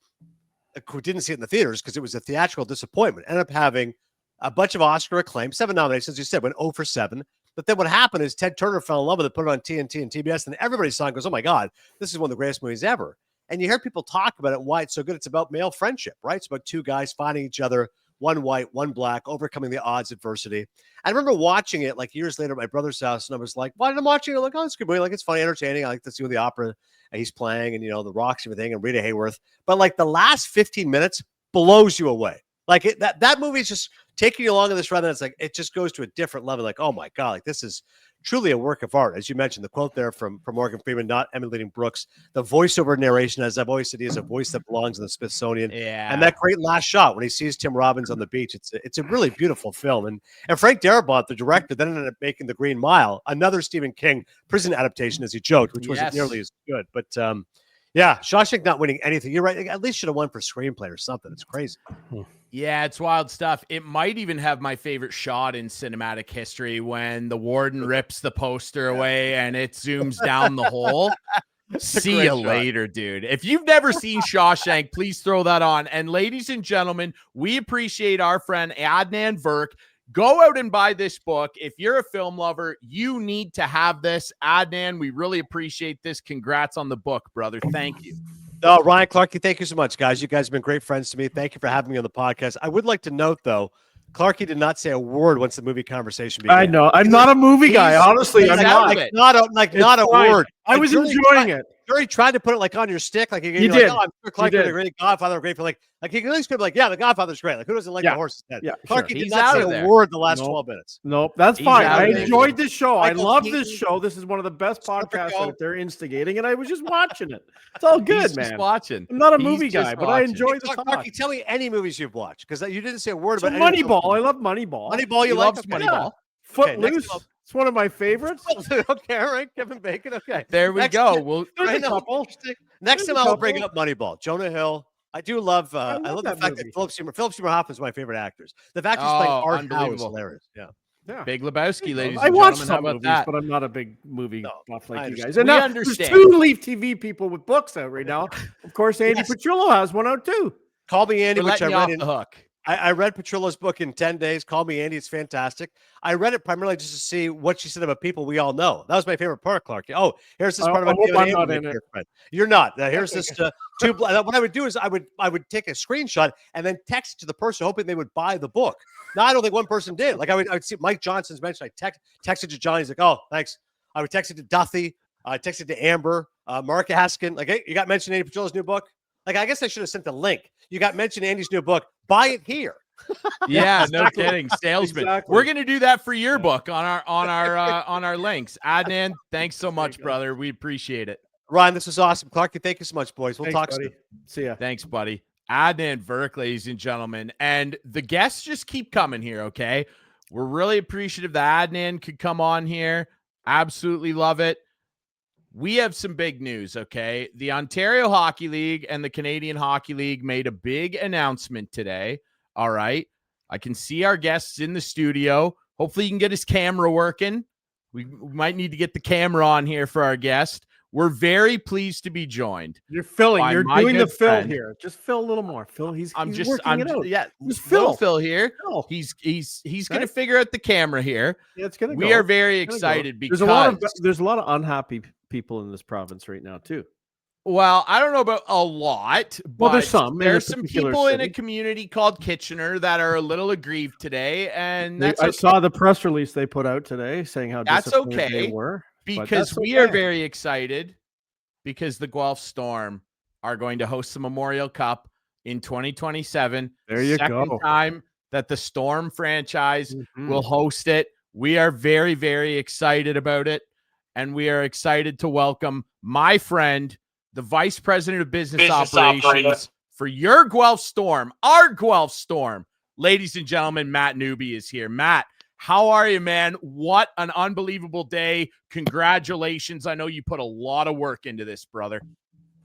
who didn't see it in the theaters because it was a theatrical disappointment, ended up having a bunch of Oscar acclaim, 7 nominations, as you said, went 0 for 7. But then what happened is Ted Turner fell in love with it, put it on TNT and TBS, and everybody saw it and goes, oh my God, this is one of the greatest movies ever. And you hear people talk about it and why it's so good. It's about male friendship, right? It's about 2 guys finding each other, one white, one black, overcoming the odds, adversity. I remember watching it like years later at my brother's house, and I was like, why did I watch it? I'm like, oh, it's a good movie. Like, it's funny, entertaining. I like to see the opera he's playing and, you know, the rocks and everything and Rita Hayworth. But like the last 15 minutes blows you away. Like that movie is just taking you along on this ride. And it's like, it just goes to a different level. Like, oh my God, like this is truly a work of art. As you mentioned, the quote there from Morgan Freeman, not emulating Brooks, the voiceover narration, as I've always said, he is a voice that belongs in the Smithsonian. Yeah. And that great last shot when he sees Tim Robbins on the beach, it's a really beautiful film. And Frank Darabont, the director, then ended up making The Green Mile, another Stephen King prison adaptation, as he joked, which wasn't nearly as good. But yeah, Shawshank not winning anything. You're right. At least should have won for screenplay or something. It's crazy. Yeah, it's wild stuff. It might even have my favorite shot in cinematic history when the warden rips the poster away and it zooms down the hole. See you later, dude. If you've never seen Shawshank, please throw that on. And ladies and gentlemen, we appreciate our friend Adnan Virk. Go out and buy this book. If you're a film lover, you need to have this. Adnan, we really appreciate this. Congrats on the book, brother. Thank you. Ryan, Clarkey, thank you so much, guys. You guys have been great friends to me. Thank you for having me on the podcast. I would like to note, though, Clarkey did not say a word once the movie conversation began. I know. I'm not a movie guy. Honestly, I'm not. Not a word. I was enjoying it. Jury tried to put it like on your stick, like you did. Like, oh, I'm sure Clarkey was a great Godfather, great for like he at least could be like, yeah, the Godfather's great. Like who doesn't like the horse's head? Yeah, Clarkey did not say a word the last 12 minutes. Nope, that's fine. I enjoyed this show. I love Keaton. This show. This is one of the best podcasts out there instigating, and I was just watching it. It's all good, man. Just watching. I'm not a movie guy, but I enjoy the talk. Clarkey, tell me any movies you've watched because you didn't say a word about Moneyball. I love Moneyball. Moneyball, you like Moneyball. Footloose. It's one of my favorites. Okay, all right, Kevin Bacon. Okay, there we go. Next time I'll bring up Moneyball. Jonah Hill. I do love. I love the fact that Philip Seymour Hoffman is my favorite actors. The fact he's playing Art Howe is hilarious. Yeah. Big Lebowski, ladies. I and watch gentlemen. some How about movies, that? but I'm not a big movie buff like you guys. And we now, understand. There's 2 Leaf TV people with books out right now. Of course, Andy Petrillo has one out too. Call Me Andy, which I read off the hook. I read Petrillo's book in 10 days. Call Me Andy. It's fantastic. I read it primarily just to see what she said about people we all know. That was my favorite part, Clark. Oh, here's this part about I'm not in it. Friend. You're not. Here's this two. What I would do is I would take a screenshot and then text it to the person, hoping they would buy the book. Now I don't think one person did. Like I would see Mike Johnson's mentioned. I texted to Johnny. He's like, oh, thanks. I would text it to Duffy. I texted to Amber, Mark Haskin. Like, hey, you got mentioned Andy Petrillo's new book. Like, I guess I should have sent the link. You got mentioned Andy's new book. Buy it here. Yeah, no kidding, salesman. Exactly. We're gonna do that for your book on our links. Adnan, thanks so much, brother. We appreciate it. Ryan, this was awesome. Clarkey, thank you so much, boys. We'll talk soon. See ya. Thanks, buddy. Adnan Virk, ladies and gentlemen, and the guests just keep coming here. Okay, we're really appreciative that Adnan could come on here. Absolutely love it. We have some big news, okay? The Ontario Hockey League and the Canadian Hockey League made a big announcement today. All right. I can see our guests in the studio. Hopefully you can get his camera working. We might need to get the camera on here for our guest. We're very pleased to be joined. You're filling. You're doing the fill friend. here. Just fill a little more. Phil, he's working it out. Yeah, just Phil here. Phil. He's going to figure out the camera here. Yeah, it's going to We are very excited because there's a lot of unhappy people in this province right now too. Well, I don't know about a lot, but there's some people in a community called Kitchener that are a little aggrieved today, and that's I saw the press release they put out today saying how that's disappointed okay they were. Because we are very excited because the Guelph Storm are going to host the Memorial Cup in 2027. There you Second go. Time that the Storm franchise will host it. We are very, very excited about it, and we are excited to welcome my friend, the Vice President of Business Operations for your Guelph Storm, our Guelph Storm. Ladies and gentlemen, Matt Newby is here. Matt, how are you, man? What an unbelievable day. Congratulations. I know you put a lot of work into this, brother.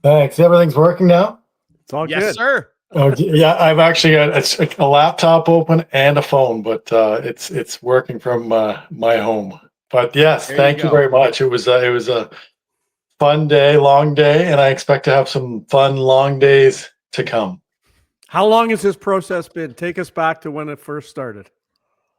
Thanks. Everything's working now? It's all good. Yes, sir. Oh, yeah, I've actually got a laptop open and a phone, but it's working from my home. But yes, thank you very much. It was a fun day, long day, and I expect to have some fun, long days to come. How long has this process been? Take us back to when it first started.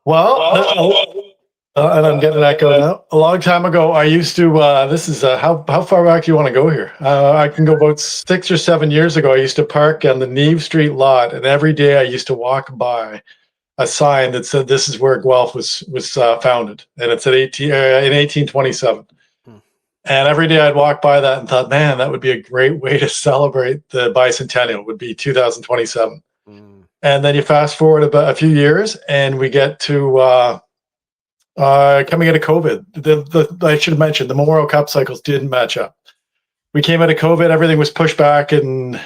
Well, and I'm getting an echo now. A long time ago, I used to, this is, how far back do you want to go here? I can go about 6 or 7 years ago. I used to park on the Neve Street lot, and every day I used to walk by a sign that said, this is where Guelph was founded. And it's in 1827. And every day I'd walk by that and thought, man, that would be a great way to celebrate the bicentennial, would be 2027. And then you fast forward about a few years, and we get to coming out of COVID. I should have mentioned the Memorial Cup cycles didn't match up. We came out of COVID, everything was pushed back, and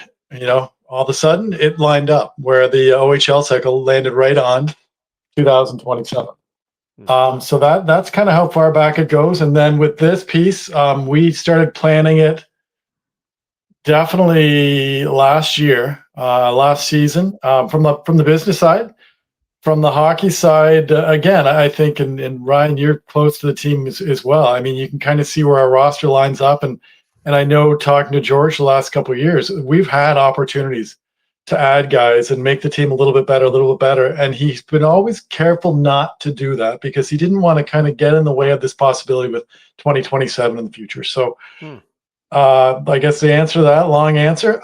all of a sudden it lined up where the OHL cycle landed right on 2027. So that's kind of how far back it goes. And then with this piece, we started planning it definitely last year, last season, from the business side. From the hockey side, again, I think, and Ryan, you're close to the team as well. I mean, you can kind of see where our roster lines up, and I know talking to George the last couple of years, we've had opportunities to add guys and make the team a little bit better, and he's been always careful not to do that because he didn't want to kind of get in the way of this possibility with 2027 in the future. So, I guess the answer to that long answer,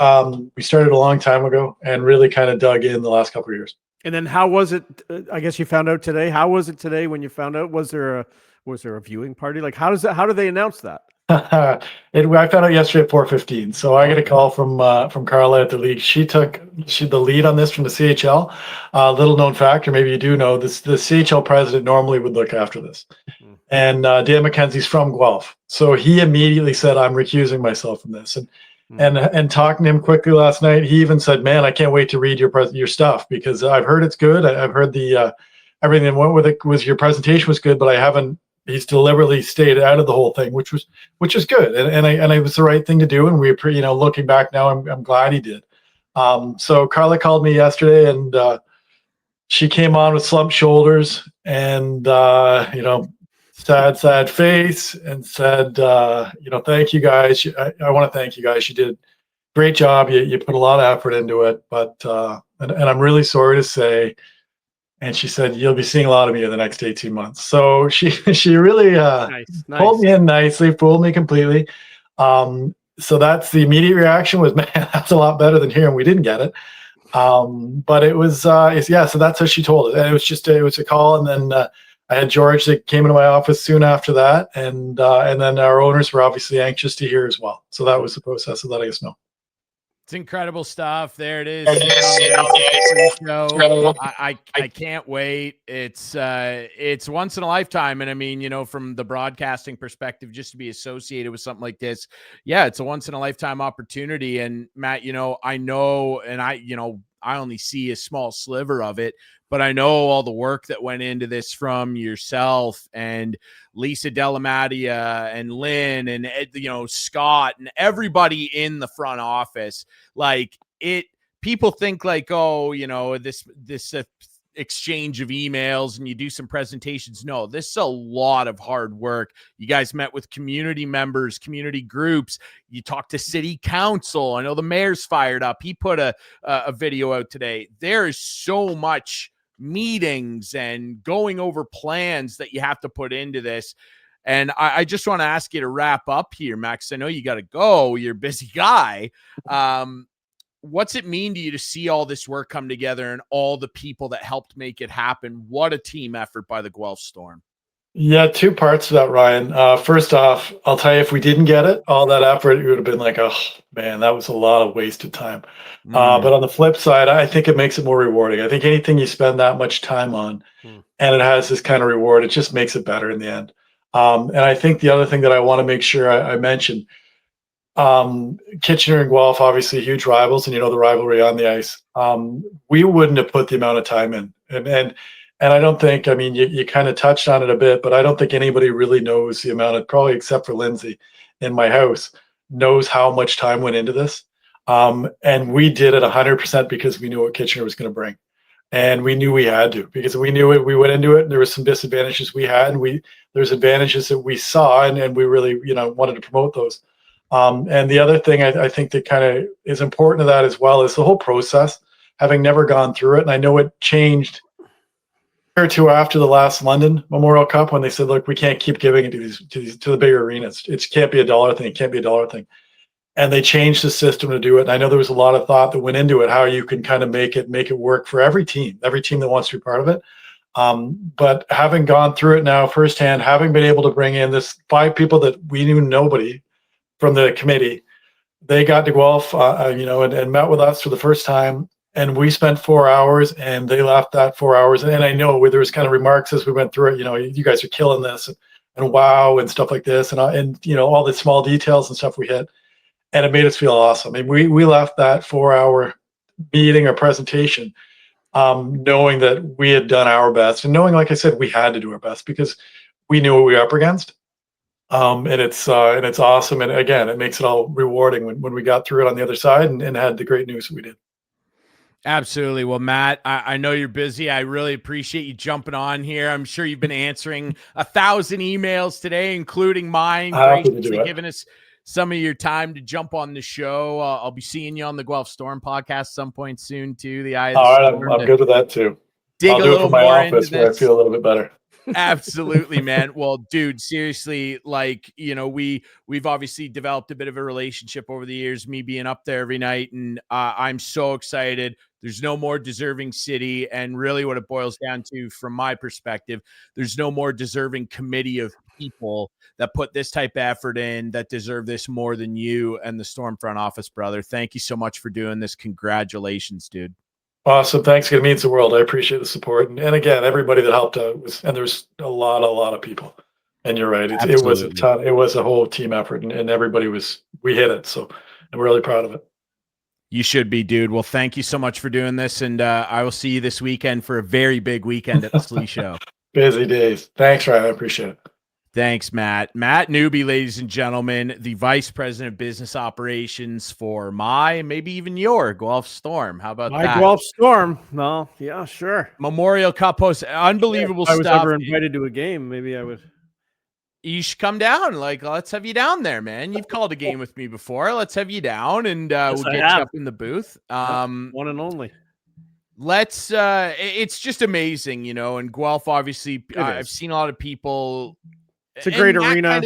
we started a long time ago and really kind of dug in the last couple of years. And then how was it? I guess you found out today. How was it today when you found out? Was there a viewing party? Like, how do they announce that? I found out yesterday at 4:15. So I get a call from Carla at the league. She took the lead on this from the CHL. Little known fact, or maybe you do know this: the CHL president normally would look after this. And Dan McKenzie's from Guelph, so he immediately said, "I'm recusing myself from this." And talking to him quickly last night, he even said, "Man, I can't wait to read your stuff because I've heard it's good. I've heard the everything that went with it was your presentation was good, but I haven't." He's deliberately stayed out of the whole thing, which is good, and it was the right thing to do. And we, looking back now, I'm glad he did. So Carla called me yesterday, and she came on with slumped shoulders and sad face, and said, "Thank you guys. I want to thank you guys. You did a great job. You put a lot of effort into it, but and I'm really sorry to say." And she said, "You'll be seeing a lot of me in the next 18 months." So she really Nice. pulled me in nicely, fooled me completely. So that's the immediate reaction was, "Man, that's a lot better than hearing we didn't get it." But it was, so that's how she told it. And it was a call, and then I had George that came into my office soon after that, and then our owners were obviously anxious to hear as well. So that was the process of letting us know. It's incredible stuff. There it is. I can't wait. It's once in a lifetime. And I mean, from the broadcasting perspective, just to be associated with something like this, yeah, it's a once in a lifetime opportunity. And Matt, I know, and I only see a small sliver of it, but I know all the work that went into this from yourself and Lisa Delamadia and Lynn and Scott and everybody in the front office. Like people think like, oh, this exchange of emails and you do some presentations. No, this is a lot of hard work. You guys met with community members, community groups. You talked to city council. I know the mayor's fired up. He put a video out today. There is so much meetings and going over plans that you have to put into this. And I just want to ask you to wrap up here, Max. I know you got to go. You're a busy guy. What's it mean to you to see all this work come together and all the people that helped make it happen? What a team effort by the Guelph Storm. Yeah, two parts to that, Ryan. First off, I'll tell you, if we didn't get it, all that effort, it would have been like, oh man, that was a lot of wasted time. But on the flip side, I think it makes it more rewarding. I think anything you spend that much time on and it has this kind of reward, it just makes it better in the end. And I think the other thing that I want to make sure I mention, Kitchener and Guelph, obviously huge rivals, and the rivalry on the ice. We wouldn't have put the amount of time in, and I don't think, you kind of touched on it a bit, but I don't think anybody really knows the amount of, probably except for Lindsay in my house, knows how much time went into this. And we did it 100% because we knew what Kitchener was going to bring. And we knew we had to, because we knew it. We went into it, and there were some disadvantages we had, and there's advantages that we saw, and we really, wanted to promote those. And the other thing I think that kind of is important to that as well is the whole process, having never gone through it. And I know it changed or two after the last London Memorial Cup when they said, look, we can't keep giving it to the bigger arenas. It can't be a dollar thing. It can't be a dollar thing. And they changed the system to do it. And I know there was a lot of thought that went into it, how you can kind of make it work for every team that wants to be part of it. But having gone through it now firsthand, having been able to bring in this 5 people that we knew nobody from the committee, they got to Guelph, and met with us for the first time. And we spent 4 hours, and they left that 4 hours. And I know where there was kind of remarks as we went through it, you guys are killing this, and wow, and stuff like this, and all the small details and stuff we hit, and it made us feel awesome. And we left that 4 hour meeting or presentation, knowing that we had done our best, and knowing, like I said, we had to do our best because we knew what we were up against. And it's awesome. And again, it makes it all rewarding when we got through it on the other side and had the great news that we did. Absolutely. Well, Matt, I know you're busy. I really appreciate you jumping on here. I'm sure you've been answering 1,000 emails today, including mine. Graciously giving us some of your time to jump on the show. I'll be seeing you on the Guelph Storm podcast some point soon too. The Eye of the Storm. I'm good with that too. I'll do it from my office where I feel a little bit better. Absolutely, man. Well, dude, seriously, we've obviously developed a bit of a relationship over the years, me being up there every night, and I'm so excited. There's no more deserving city, and really what it boils down to, from my perspective, there's no more deserving committee of people that put this type of effort in that deserve this more than you and the Storm front office, brother. Thank you so much for doing this. Congratulations, dude. Awesome. Thanks. It means the world. I appreciate the support. And again, everybody that helped out and there's a lot of people. And you're right. It was a ton. It was a whole team effort, and everybody we hit it. So I'm really proud of it. You should be, dude. Well, thank you so much for doing this. And I will see you this weekend for a very big weekend at the Slee Show. Busy days. Thanks, Ryan. I appreciate it. Thanks, Matt. Matt Newby, ladies and gentlemen, the Vice President of Business Operations for maybe even your Guelph Storm. How about that? My Guelph Storm. No, yeah, sure. Memorial Cup host. Unbelievable stuff. If I was ever invited to a game, maybe I would. You should come down. Let's have you down there, man. You've called a game with me before. Let's have you down, and we'll get you up in the booth. One and only. It's just amazing, and Guelph, obviously, I've seen a lot of people. It's a great arena.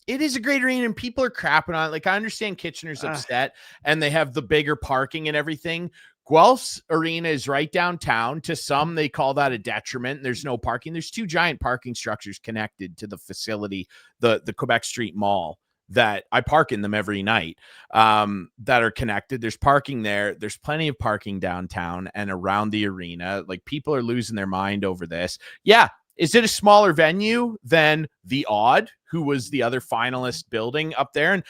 It is a great arena, and people are crapping on it. I understand Kitchener's upset, and they have the bigger parking and everything. Guelph's arena is right downtown. To some, they call that a detriment. There's no parking. There's 2 giant parking structures connected to the facility, the Quebec Street Mall, that I park in them every night, that are connected. There's parking there. There's plenty of parking downtown and around the arena. People are losing their mind over this. Yeah. Is it a smaller venue than the Odd, who was the other finalist building up there? And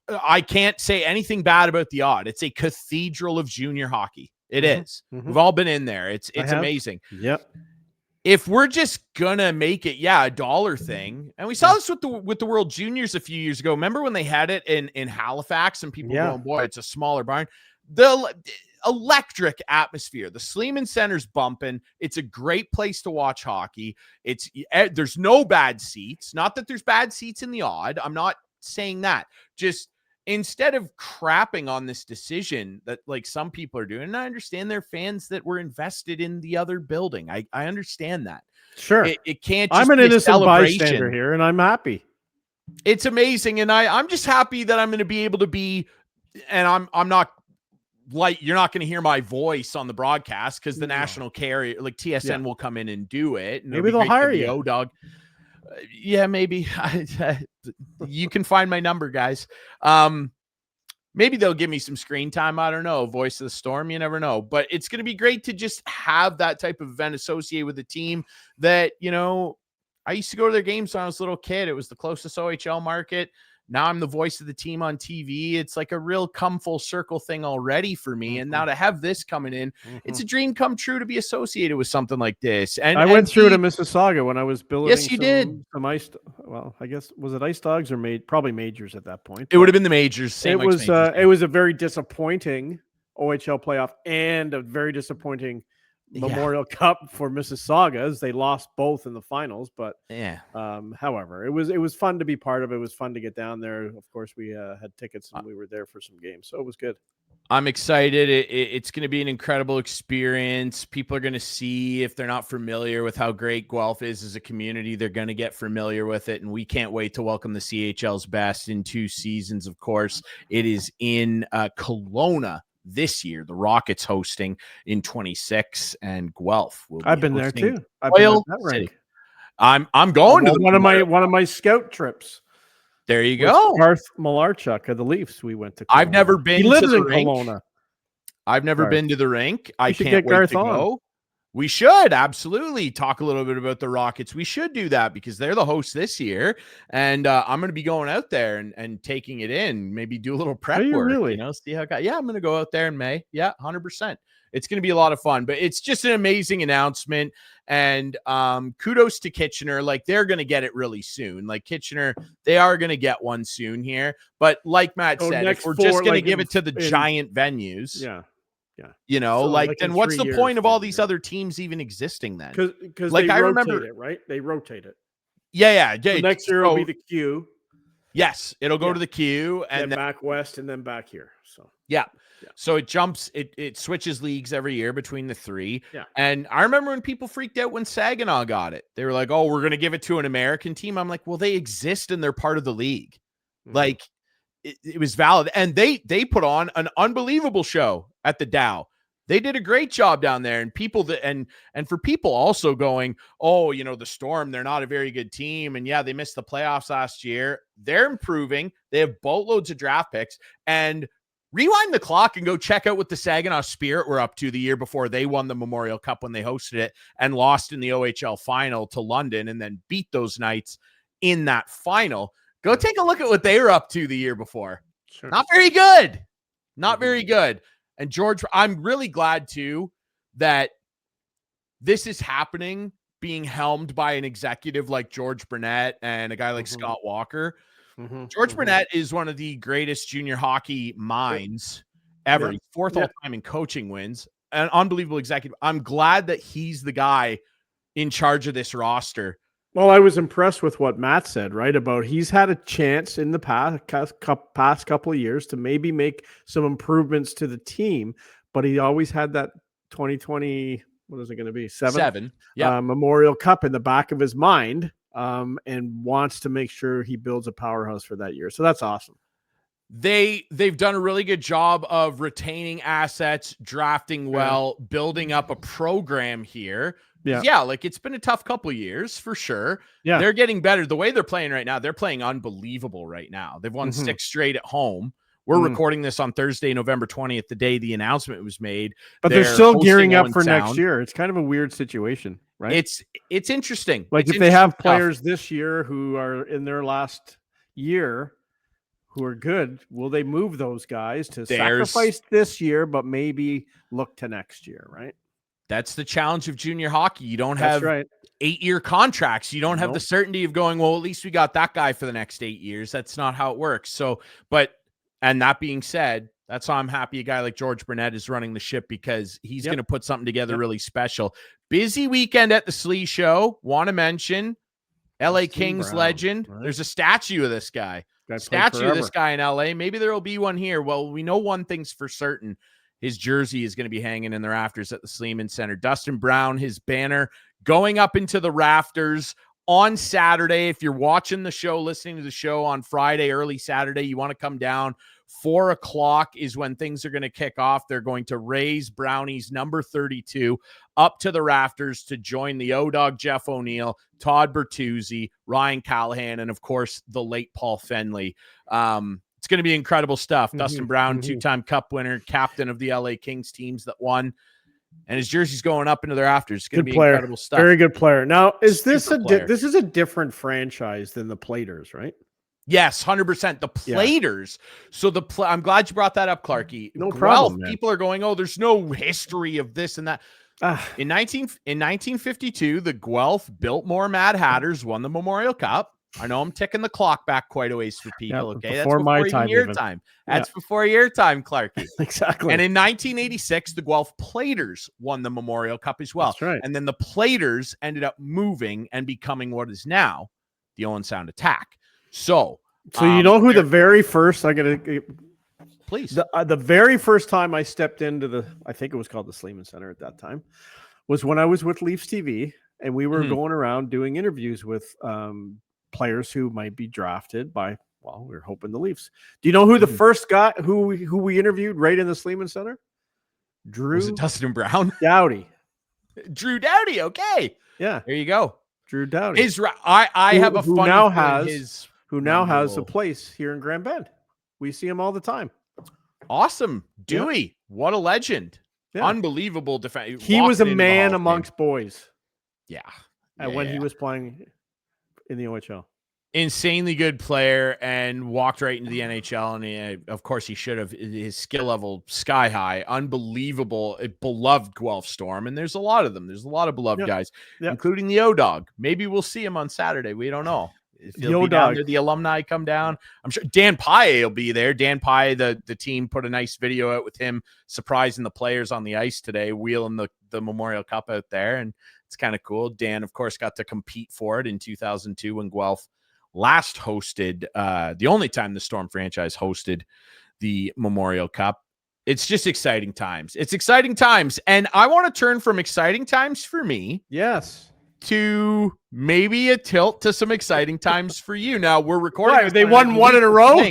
I can't say anything bad about the Odd. It's a cathedral of junior hockey. It is. Mm-hmm. We've all been in there. It's amazing. Yep. If we're just gonna make it, a dollar thing, and we saw this with the World Juniors a few years ago. Remember when they had it in Halifax, and people were going, boy, it's a smaller barn. The electric atmosphere. The Sleeman Center's bumping. It's a great place to watch hockey. There's no bad seats. Not that there's bad seats in the Odd. I'm not saying that. Just instead of crapping on this decision that some people are doing, and I understand they're fans that were invested in the other building. I understand that. Sure. It can't just I'm an be innocent bystander here, and I'm happy. It's amazing. And I'm just happy that I'm going to be able to be, and I'm not, you're not going to hear my voice on the broadcast because the national carrier, TSN, will come in and do it. And maybe they'll hire you. O-Dog. Yeah, maybe. You can find my number, guys. Maybe they'll give me some screen time. I don't know. Voice of the Storm. You never know. But it's going to be great to just have that type of event associated with a team that, I used to go to their games when I was a little kid. It was the closest OHL market. Now I'm the voice of the team on TV. It's like a real come full circle thing already for me. And now to have this coming in, it's a dream come true to be associated with something like this. And I went through to Mississauga when I was building. Yes, you did. Some ice. Well, I guess, was it Ice Dogs or probably Majors at that point? It would have been the Majors. It was a very disappointing OHL playoff and a very disappointing Memorial Cup for Mississauga, as they lost both in the finals. But however, it was fun to be part of. It was fun to get down there. Of course, we had tickets and we were there for some games, so it was good. I'm excited. It's going to be an incredible experience. People are going to see, if they're not familiar with how great Guelph is as a community, they're going to get familiar with it. And we can't wait to welcome the CHL's best in 2 seasons. Of course, it is in Kelowna this year. The Rockets hosting in 26, and Guelph will be I've been there too. I'm going to one of my scout trips. There you go. Garth Malarchuk of the Leafs. We went to Kelowna. I've never been. He lives to in the rink. Kelowna. I've never been to the rink. I can't wait to go. We should absolutely talk a little bit about the Rockets. We should do that because they're the hosts this year. And I'm going to be going out there and taking it in, maybe do a little prep work, really? See how yeah, I'm going to go out there in May. Yeah, 100%. It's going to be a lot of fun, but it's just an amazing announcement. And kudos to Kitchener. Like, they're going to get it really soon. Like, Kitchener, they are going to get one soon here. But like Matt said, if we're just going to give it to the giant venues. Yeah. Then what's the point of all these other teams even existing then? Because like, I remember it, right? They rotate it. Yeah. So next year will be the Q. Yes, it'll go to the Q and then back west and then back here. So yeah. So it jumps, it switches leagues every year between the three. Yeah. And I remember when people freaked out when Saginaw got it. They were like, "Oh, we're going to give it to an American team." I'm like, "Well, they exist and they're part of the league." Mm-hmm. Like, it was valid, and they put on an unbelievable show at the Dow. They did a great job down there, and people and for people also going, "Oh, the Storm, they're not a very good team, and yeah, they missed the playoffs last year." They're improving. They have boatloads of draft picks, and rewind the clock and go check out what the Saginaw Spirit were up to the year before they won the Memorial Cup when they hosted it and lost in the OHL final to London, and then beat those Knights in that final. Go take a look at what they were up to the year before. Sure. Not very good. Not very good. And George, I'm really glad too that this is happening, being helmed by an executive like George Burnett and a guy like Scott Walker. George Burnett is one of the greatest junior hockey minds ever. He's fourth all time in coaching wins. An unbelievable executive. I'm glad that he's the guy in charge of this roster. Well, I was impressed with what Matt said, right? About he's had a chance in the past couple of years to maybe make some improvements to the team, but he always had that 2020, what is it going to be? Seven. Yeah. Memorial Cup in the back of his mind, and wants to make sure he builds a powerhouse for that year. So that's awesome. They've done a really good job of retaining assets, drafting well, building up a program here. Yeah, like it's been a tough couple of years for sure. Yeah, they're getting better. The way they're playing right now, they're playing unbelievable right now. They've won 6 straight at home. We're recording this on Thursday, November 20th, the day the announcement was made. But they're still gearing up for next year. It's kind of a weird situation, right? It's interesting. Like if they have players this year who are in their last year who are good, will they move those guys to sacrifice this year, but maybe look to next year, right? That's the challenge of junior hockey. You don't have 8-year contracts. You don't have the certainty of going, well, at least we got that guy for the next 8 years. That's not how it works. So, and that being said, that's why I'm happy a guy like George Burnett is running the ship, because he's going to put something together really special. Busy weekend at the Slee Show. Want to mention LA Kings legend. Right. There's a statue of this guy. Statue of this guy in LA. Maybe there will be one here. Well, we know one thing's for certain. His jersey is going to be hanging in the rafters at the Sleeman Center. Dustin Brown, his banner going up into the rafters on Saturday. If you're watching the show, listening to the show on Friday, early Saturday, you want to come down. 4 o'clock is when things are going to kick off. They're going to raise Brownie's number 32 up to the rafters to join the O-Dog Jeff O'Neill, Todd Bertuzzi, Ryan Callahan, and of course, the late Paul Fenley. It's going to be incredible stuff. Dustin Brown, 2-time Cup winner, captain of the LA Kings teams that won, and his jersey's going up into the rafters. It's going to be incredible stuff. Very good player. Now, is this this is a different franchise than the Platers, right? Yes, 100%. The Platers. So I'm glad you brought that up, Clarkey. No problem. People are going, oh, there's no history of this and that. In 1952, the Guelph Biltmore Mad Hatters won the Memorial Cup. I know I'm ticking the clock back quite a ways for people. Okay, that's before your time. That's before your time, Clarkey. Exactly. And in 1986, the Guelph Platers won the Memorial Cup as well. That's right. And then the Platers ended up moving and becoming what is now the Owen Sound Attack. So you know who the very first please the very first time I stepped into I think it was called the Sleeman Center at that time, was when I was with Leafs TV, and we were going around doing interviews with players who might be drafted by, well, we were hoping the Leafs. Do you know who the first guy who we interviewed right in the Sleeman Center? Was it Dustin Brown? Doughty. Drew Doughty. Okay. Yeah. There you go. Drew Doughty. I have a who funny now has who now has a place here in Grand Bend. We see him all the time. Awesome. Dewey, what a legend. Yeah. Unbelievable defense. He was a man amongst boys. Yeah. And when he was playing in the OHL. Insanely good player and walked right into the NHL. And of course, he should have. His skill level sky high. Unbelievable. Beloved Guelph Storm. And there's a lot of them. There's a lot of beloved guys, including the O-Dog. Maybe we'll see him on Saturday. We don't know. If he'll be down there, the alumni come down. I'm sure Dan Pye will be there. Dan Pye, the team put a nice video out with him surprising the players on the ice today, wheeling the Memorial Cup out there. And it's kind of cool. Dan, of course, got to compete for it in 2002 when Guelph last hosted, the only time the Storm franchise hosted the Memorial Cup. It's just exciting times. It's exciting times. And I want to turn from exciting times for me. Yes. To maybe a tilt to some exciting times for you. Now we're recording. Right, they won one in a row.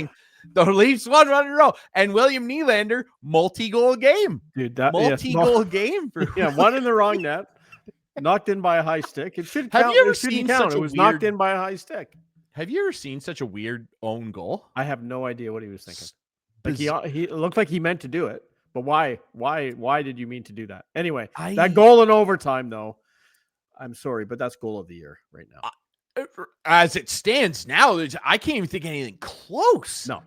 The Leafs won one in a row, and William Nylander multi-goal game, dude. Multi-goal game. One in the wrong net, knocked in by a high stick. It should count. Have you ever seen such it was knocked in by a high stick. Have you ever seen such a weird own goal? I have no idea what he was thinking. Like he looked like he meant to do it, but why? Why did you mean to do that? Anyway, that goal in overtime, though. I'm sorry, but that's goal of the year right now. As it stands now, I can't even think of anything close. No,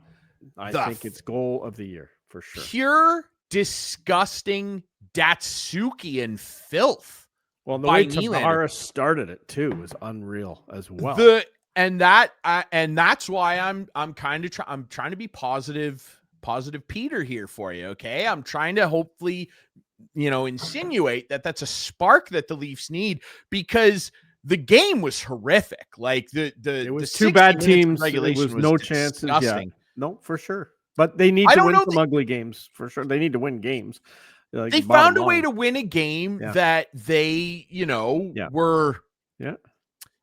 I think it's goal of the year for sure. Pure, disgusting Datsukian filth. Well, the way Tavares started it too was unreal as well. And that's why I'm trying to be positive Peter here for you. Okay, I'm trying to hopefully, insinuate that that's a spark that the Leafs need, because the game was horrific. Like it was two bad teams. Regulation was no chances. Yeah. No, for sure. But they need to win some ugly games for sure. They need to win games. Like, they found a way to win a game that they, were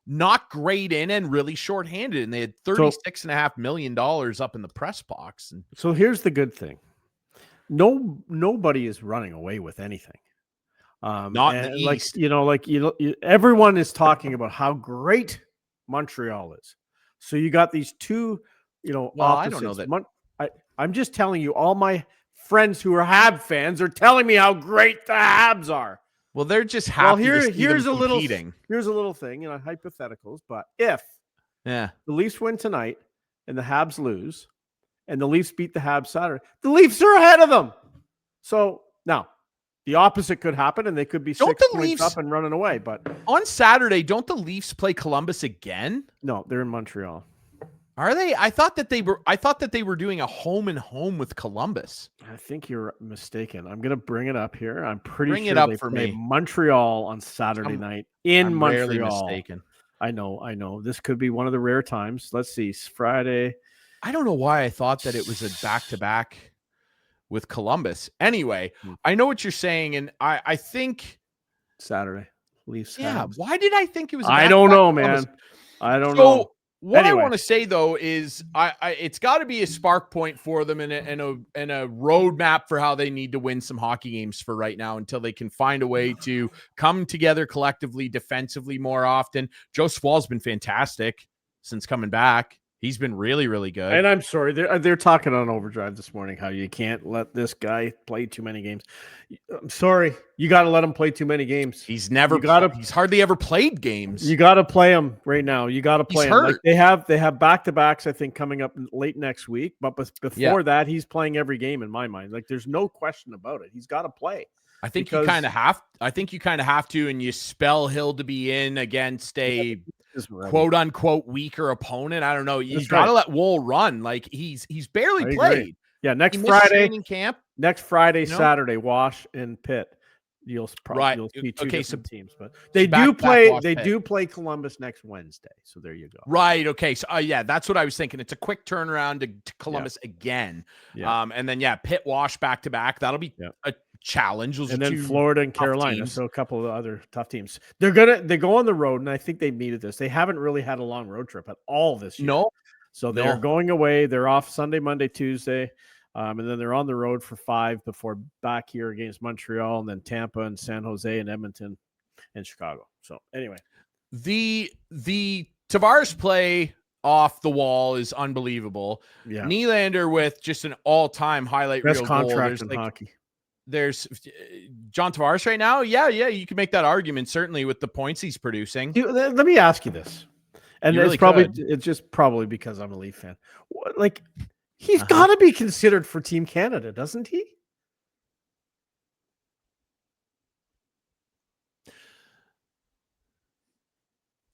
not great in and really shorthanded, and they had $36.5 million up in the press box. And so here's the good thing. Nobody is running away with anything. Not in the East. Everyone is talking about how great Montreal is. So you got these two, opposites. I don't know that. I'm just telling you, all my friends who are Habs fans are telling me how great the Habs are. Well, they're just happy. Well, here's a little thing, hypotheticals. But if the Leafs win tonight and the Habs lose, and the Leafs beat the Habs Saturday, the Leafs are ahead of them. So now the opposite could happen, and they could be 6 points up and running away. But on Saturday, don't the Leafs play Columbus again? No, they're in Montreal. Are they? I thought that they were doing a home and home with Columbus. I think you're mistaken. I'm going to bring it up here. I'm pretty sure it up they for play me. Montreal on Saturday night in Montreal. Rarely mistaken. I know. This could be one of the rare times. Let's see. Friday. I don't know why I thought that it was a back-to-back with Columbus. Anyway, I know what you're saying, and I think Saturday Leafs. Yeah. Habs. Why did I think it was? I don't know, man. I don't know. What I want to say though is, it's got to be a spark point for them and a roadmap for how they need to win some hockey games for right now until they can find a way to come together collectively, defensively more often. Joe Swall's been fantastic since coming back. He's been really, really good. And I'm sorry, they're talking on Overdrive this morning how you can't let this guy play too many games. I'm sorry, you got to let him play too many games. He's hardly ever played games. You got to play him right now. You got to play him. Like they have back-to-backs, I think, coming up late next week. But before that, he's playing every game in my mind. Like there's no question about it. He's got to play. I think you kind of have to, and you spell Hill to be in against a quote unquote weaker opponent. I don't know. You got to let Woll run. Like he's barely played. Yeah, next Friday camp. Next Friday, Saturday, Wash and Pitt. You'll see two different teams, but they do play Columbus next Wednesday. So there you go. Right. Okay. So that's what I was thinking. It's a quick turnaround to Columbus again. Yeah. And then Pitt Wash back to back. That'll be a challenge. And then Florida and Carolina. Teams. So a couple of other tough teams. They go on the road, and I think they needed this. They haven't really had a long road trip at all this year. No. So they're going away. They're off Sunday, Monday, Tuesday. And then they're on the road for 5 before back here against Montreal, and then Tampa and San Jose and Edmonton and Chicago. So anyway, the Tavares play off the wall is unbelievable. Yeah. Nylander with just an all-time highlight Best reel contract goal. in hockey. There's John Tavares right now. Yeah, you can make that argument certainly with the points he's producing. Dude, let me ask you this, and You it's just probably because I'm a Leaf fan. Like, he's got to be considered for Team Canada, doesn't he?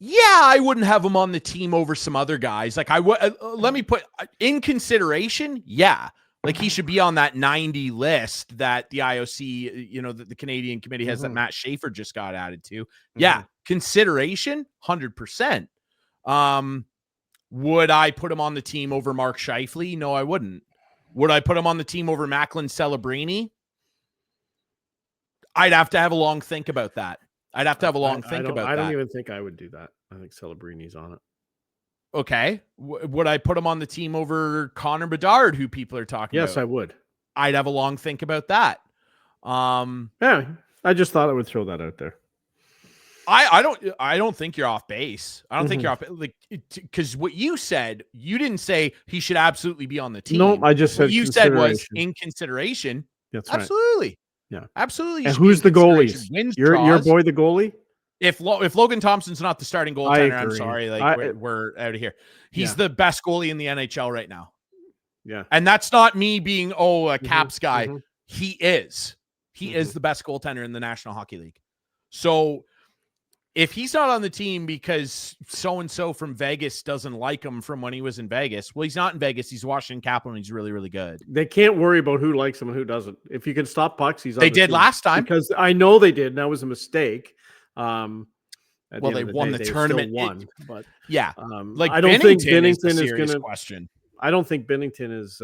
Yeah, I wouldn't have him on the team over some other guys. Like I would, let me put in consideration. Yeah, like he should be on that 90 list that the IOC, the Canadian committee has that Matt Schaefer just got added to. Yeah, consideration, 100%. Would I put him on the team over Mark Scheifele? No, I wouldn't. Would I put him on the team over Macklin Celebrini? I'd have to have a long think about that. I don't even think I would do that. I think Celebrini's on it. Okay. Would I put him on the team over Connor Bedard, who people are talking about? Yes, I would. I'd have a long think about that. Yeah, I just thought I would throw that out there. I don't think you're off base. I don't think you're off, like, because what you said, you didn't say he should absolutely be on the team. No, I just said what you said was in consideration. That's absolutely. Right. Yeah, absolutely. And who's the goalies? Your boy, the goalie. If Logan Thompson's not the starting goaltender, I'm sorry. Like we're out of here. He's the best goalie in the NHL right now. Yeah, and that's not me being a Caps guy. He is. He is the best goaltender in the National Hockey League. So if he's not on the team because so-and-so from Vegas doesn't like him from when he was in Vegas, well, he's not in Vegas. He's Washington Capital, and he's really, really good. They can't worry about who likes him and who doesn't. If you can stop pucks, he's on the team. Last time. Because I know they did, and that was a mistake. They won the tournament. But yeah. I don't think Binnington is going to question. I don't think Binnington is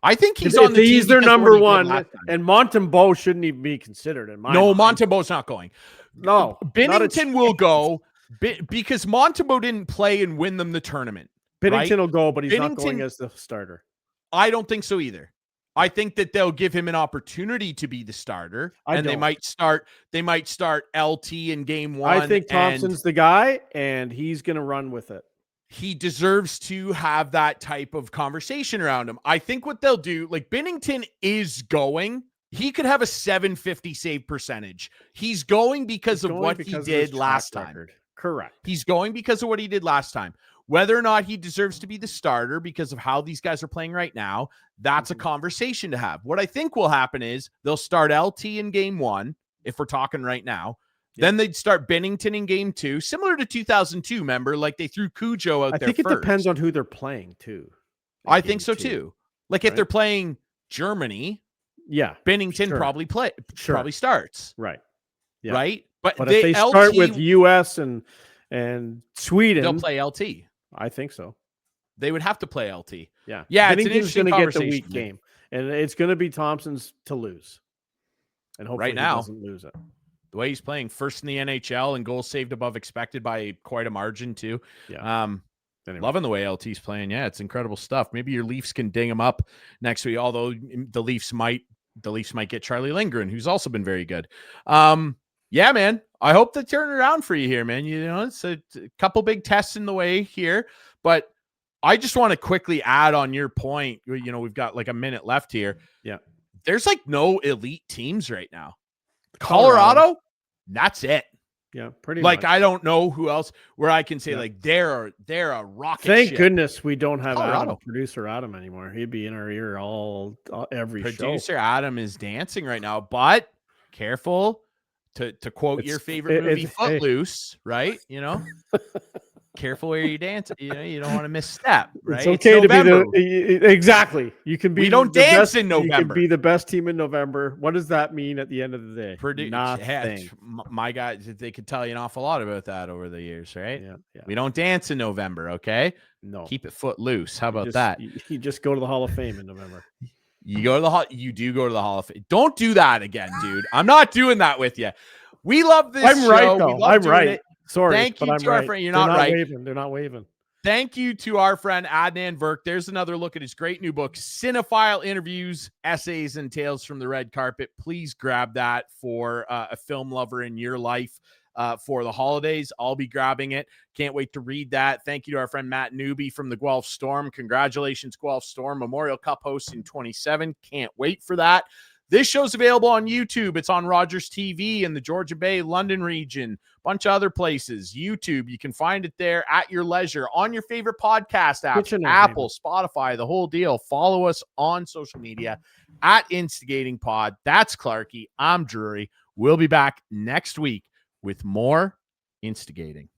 I think he's on the team. He's their number one, and Montembeault shouldn't even be considered in my mind. Montembeault's not going. No, Binnington will go because Montembeault didn't play and win them the tournament. Binnington will go, but he's not going as the starter. I don't think so either. I think that they'll give him an opportunity to be the starter, they might start LT in game one. I think Thompson's the guy, and he's going to run with it. He deserves to have that type of conversation around him. I think what they'll do, like Binnington is going. He could have a 750 save percentage. He's going because of what he did last time. Correct. He's going because of what he did last time. Whether or not he deserves to be the starter because of how these guys are playing right now, that's a conversation to have. What I think will happen is they'll start LT in game one, if we're talking right now. Then they'd start Binnington in game two, similar to 2002, remember? Like they threw Cujo out there I think it depends on who they're playing, too. I think so, too. Like if they're playing Germany, Binnington probably starts. Right. Yeah. Right? But if they start with US and Sweden, they'll play LT. I think so. They would have to play LT. Yeah. Yeah, it's an interesting going to conversation. Get the weak game. And it's going to be Thompson's to lose. And hopefully he doesn't lose it. The way he's playing, first in the NHL and goals saved above expected by quite a margin too. Yeah. Loving the way LT's playing. Yeah, it's incredible stuff. Maybe your Leafs can ding him up next week. Although the Leafs might get Charlie Lindgren, who's also been very good. Yeah, man. I hope they turn around for you here, man. It's a couple big tests in the way here, but I just want to quickly add on your point. We've got like a minute left here. Yeah. There's like no elite teams right now. Colorado, that's it. Yeah, pretty much. Like I don't know who else where I can say like they're a rocket. Thank ship. Goodness we don't have producer Adam anymore. He'd be in our ear every show. Producer Adam is dancing right now, but careful to quote your favorite movie, Footloose, right? Careful where you dance. You don't want to misstep, right? It's okay to be exactly. You can be. We don't dance in November. You can be the best team in November. What does that mean at the end of the day? Nothing. My guys, they could tell you an awful lot about that over the years, right? Yeah. We don't dance in November, okay? No. Keep it footloose. How about that? You just go to the Hall of Fame in November. You do go to the Hall of Fame. Don't do that again, dude. I'm not doing that with you. We love this I'm show. Right, though. I'm right. It. Sorry, thank you to our friend. You're not right. They're not waving. Thank you to our friend Adnan Virk. There's another look at his great new book, Cinephile Interviews, Essays, and Tales from the Red Carpet. Please grab that for a film lover in your life. for the holidays. I'll be grabbing it. Can't wait to read that. Thank you to our friend Matt Newby from the Guelph Storm. Congratulations, Guelph Storm. Memorial Cup host in 27. Can't wait for that. This show's available on YouTube. It's on Rogers TV in the Georgia Bay, London region, bunch of other places. YouTube, you can find it there at your leisure on your favorite podcast apps, Apple, Spotify, the whole deal. Follow us on social media at Instigating Pod. That's Clarkey. I'm Drury. We'll be back next week with more Instigating.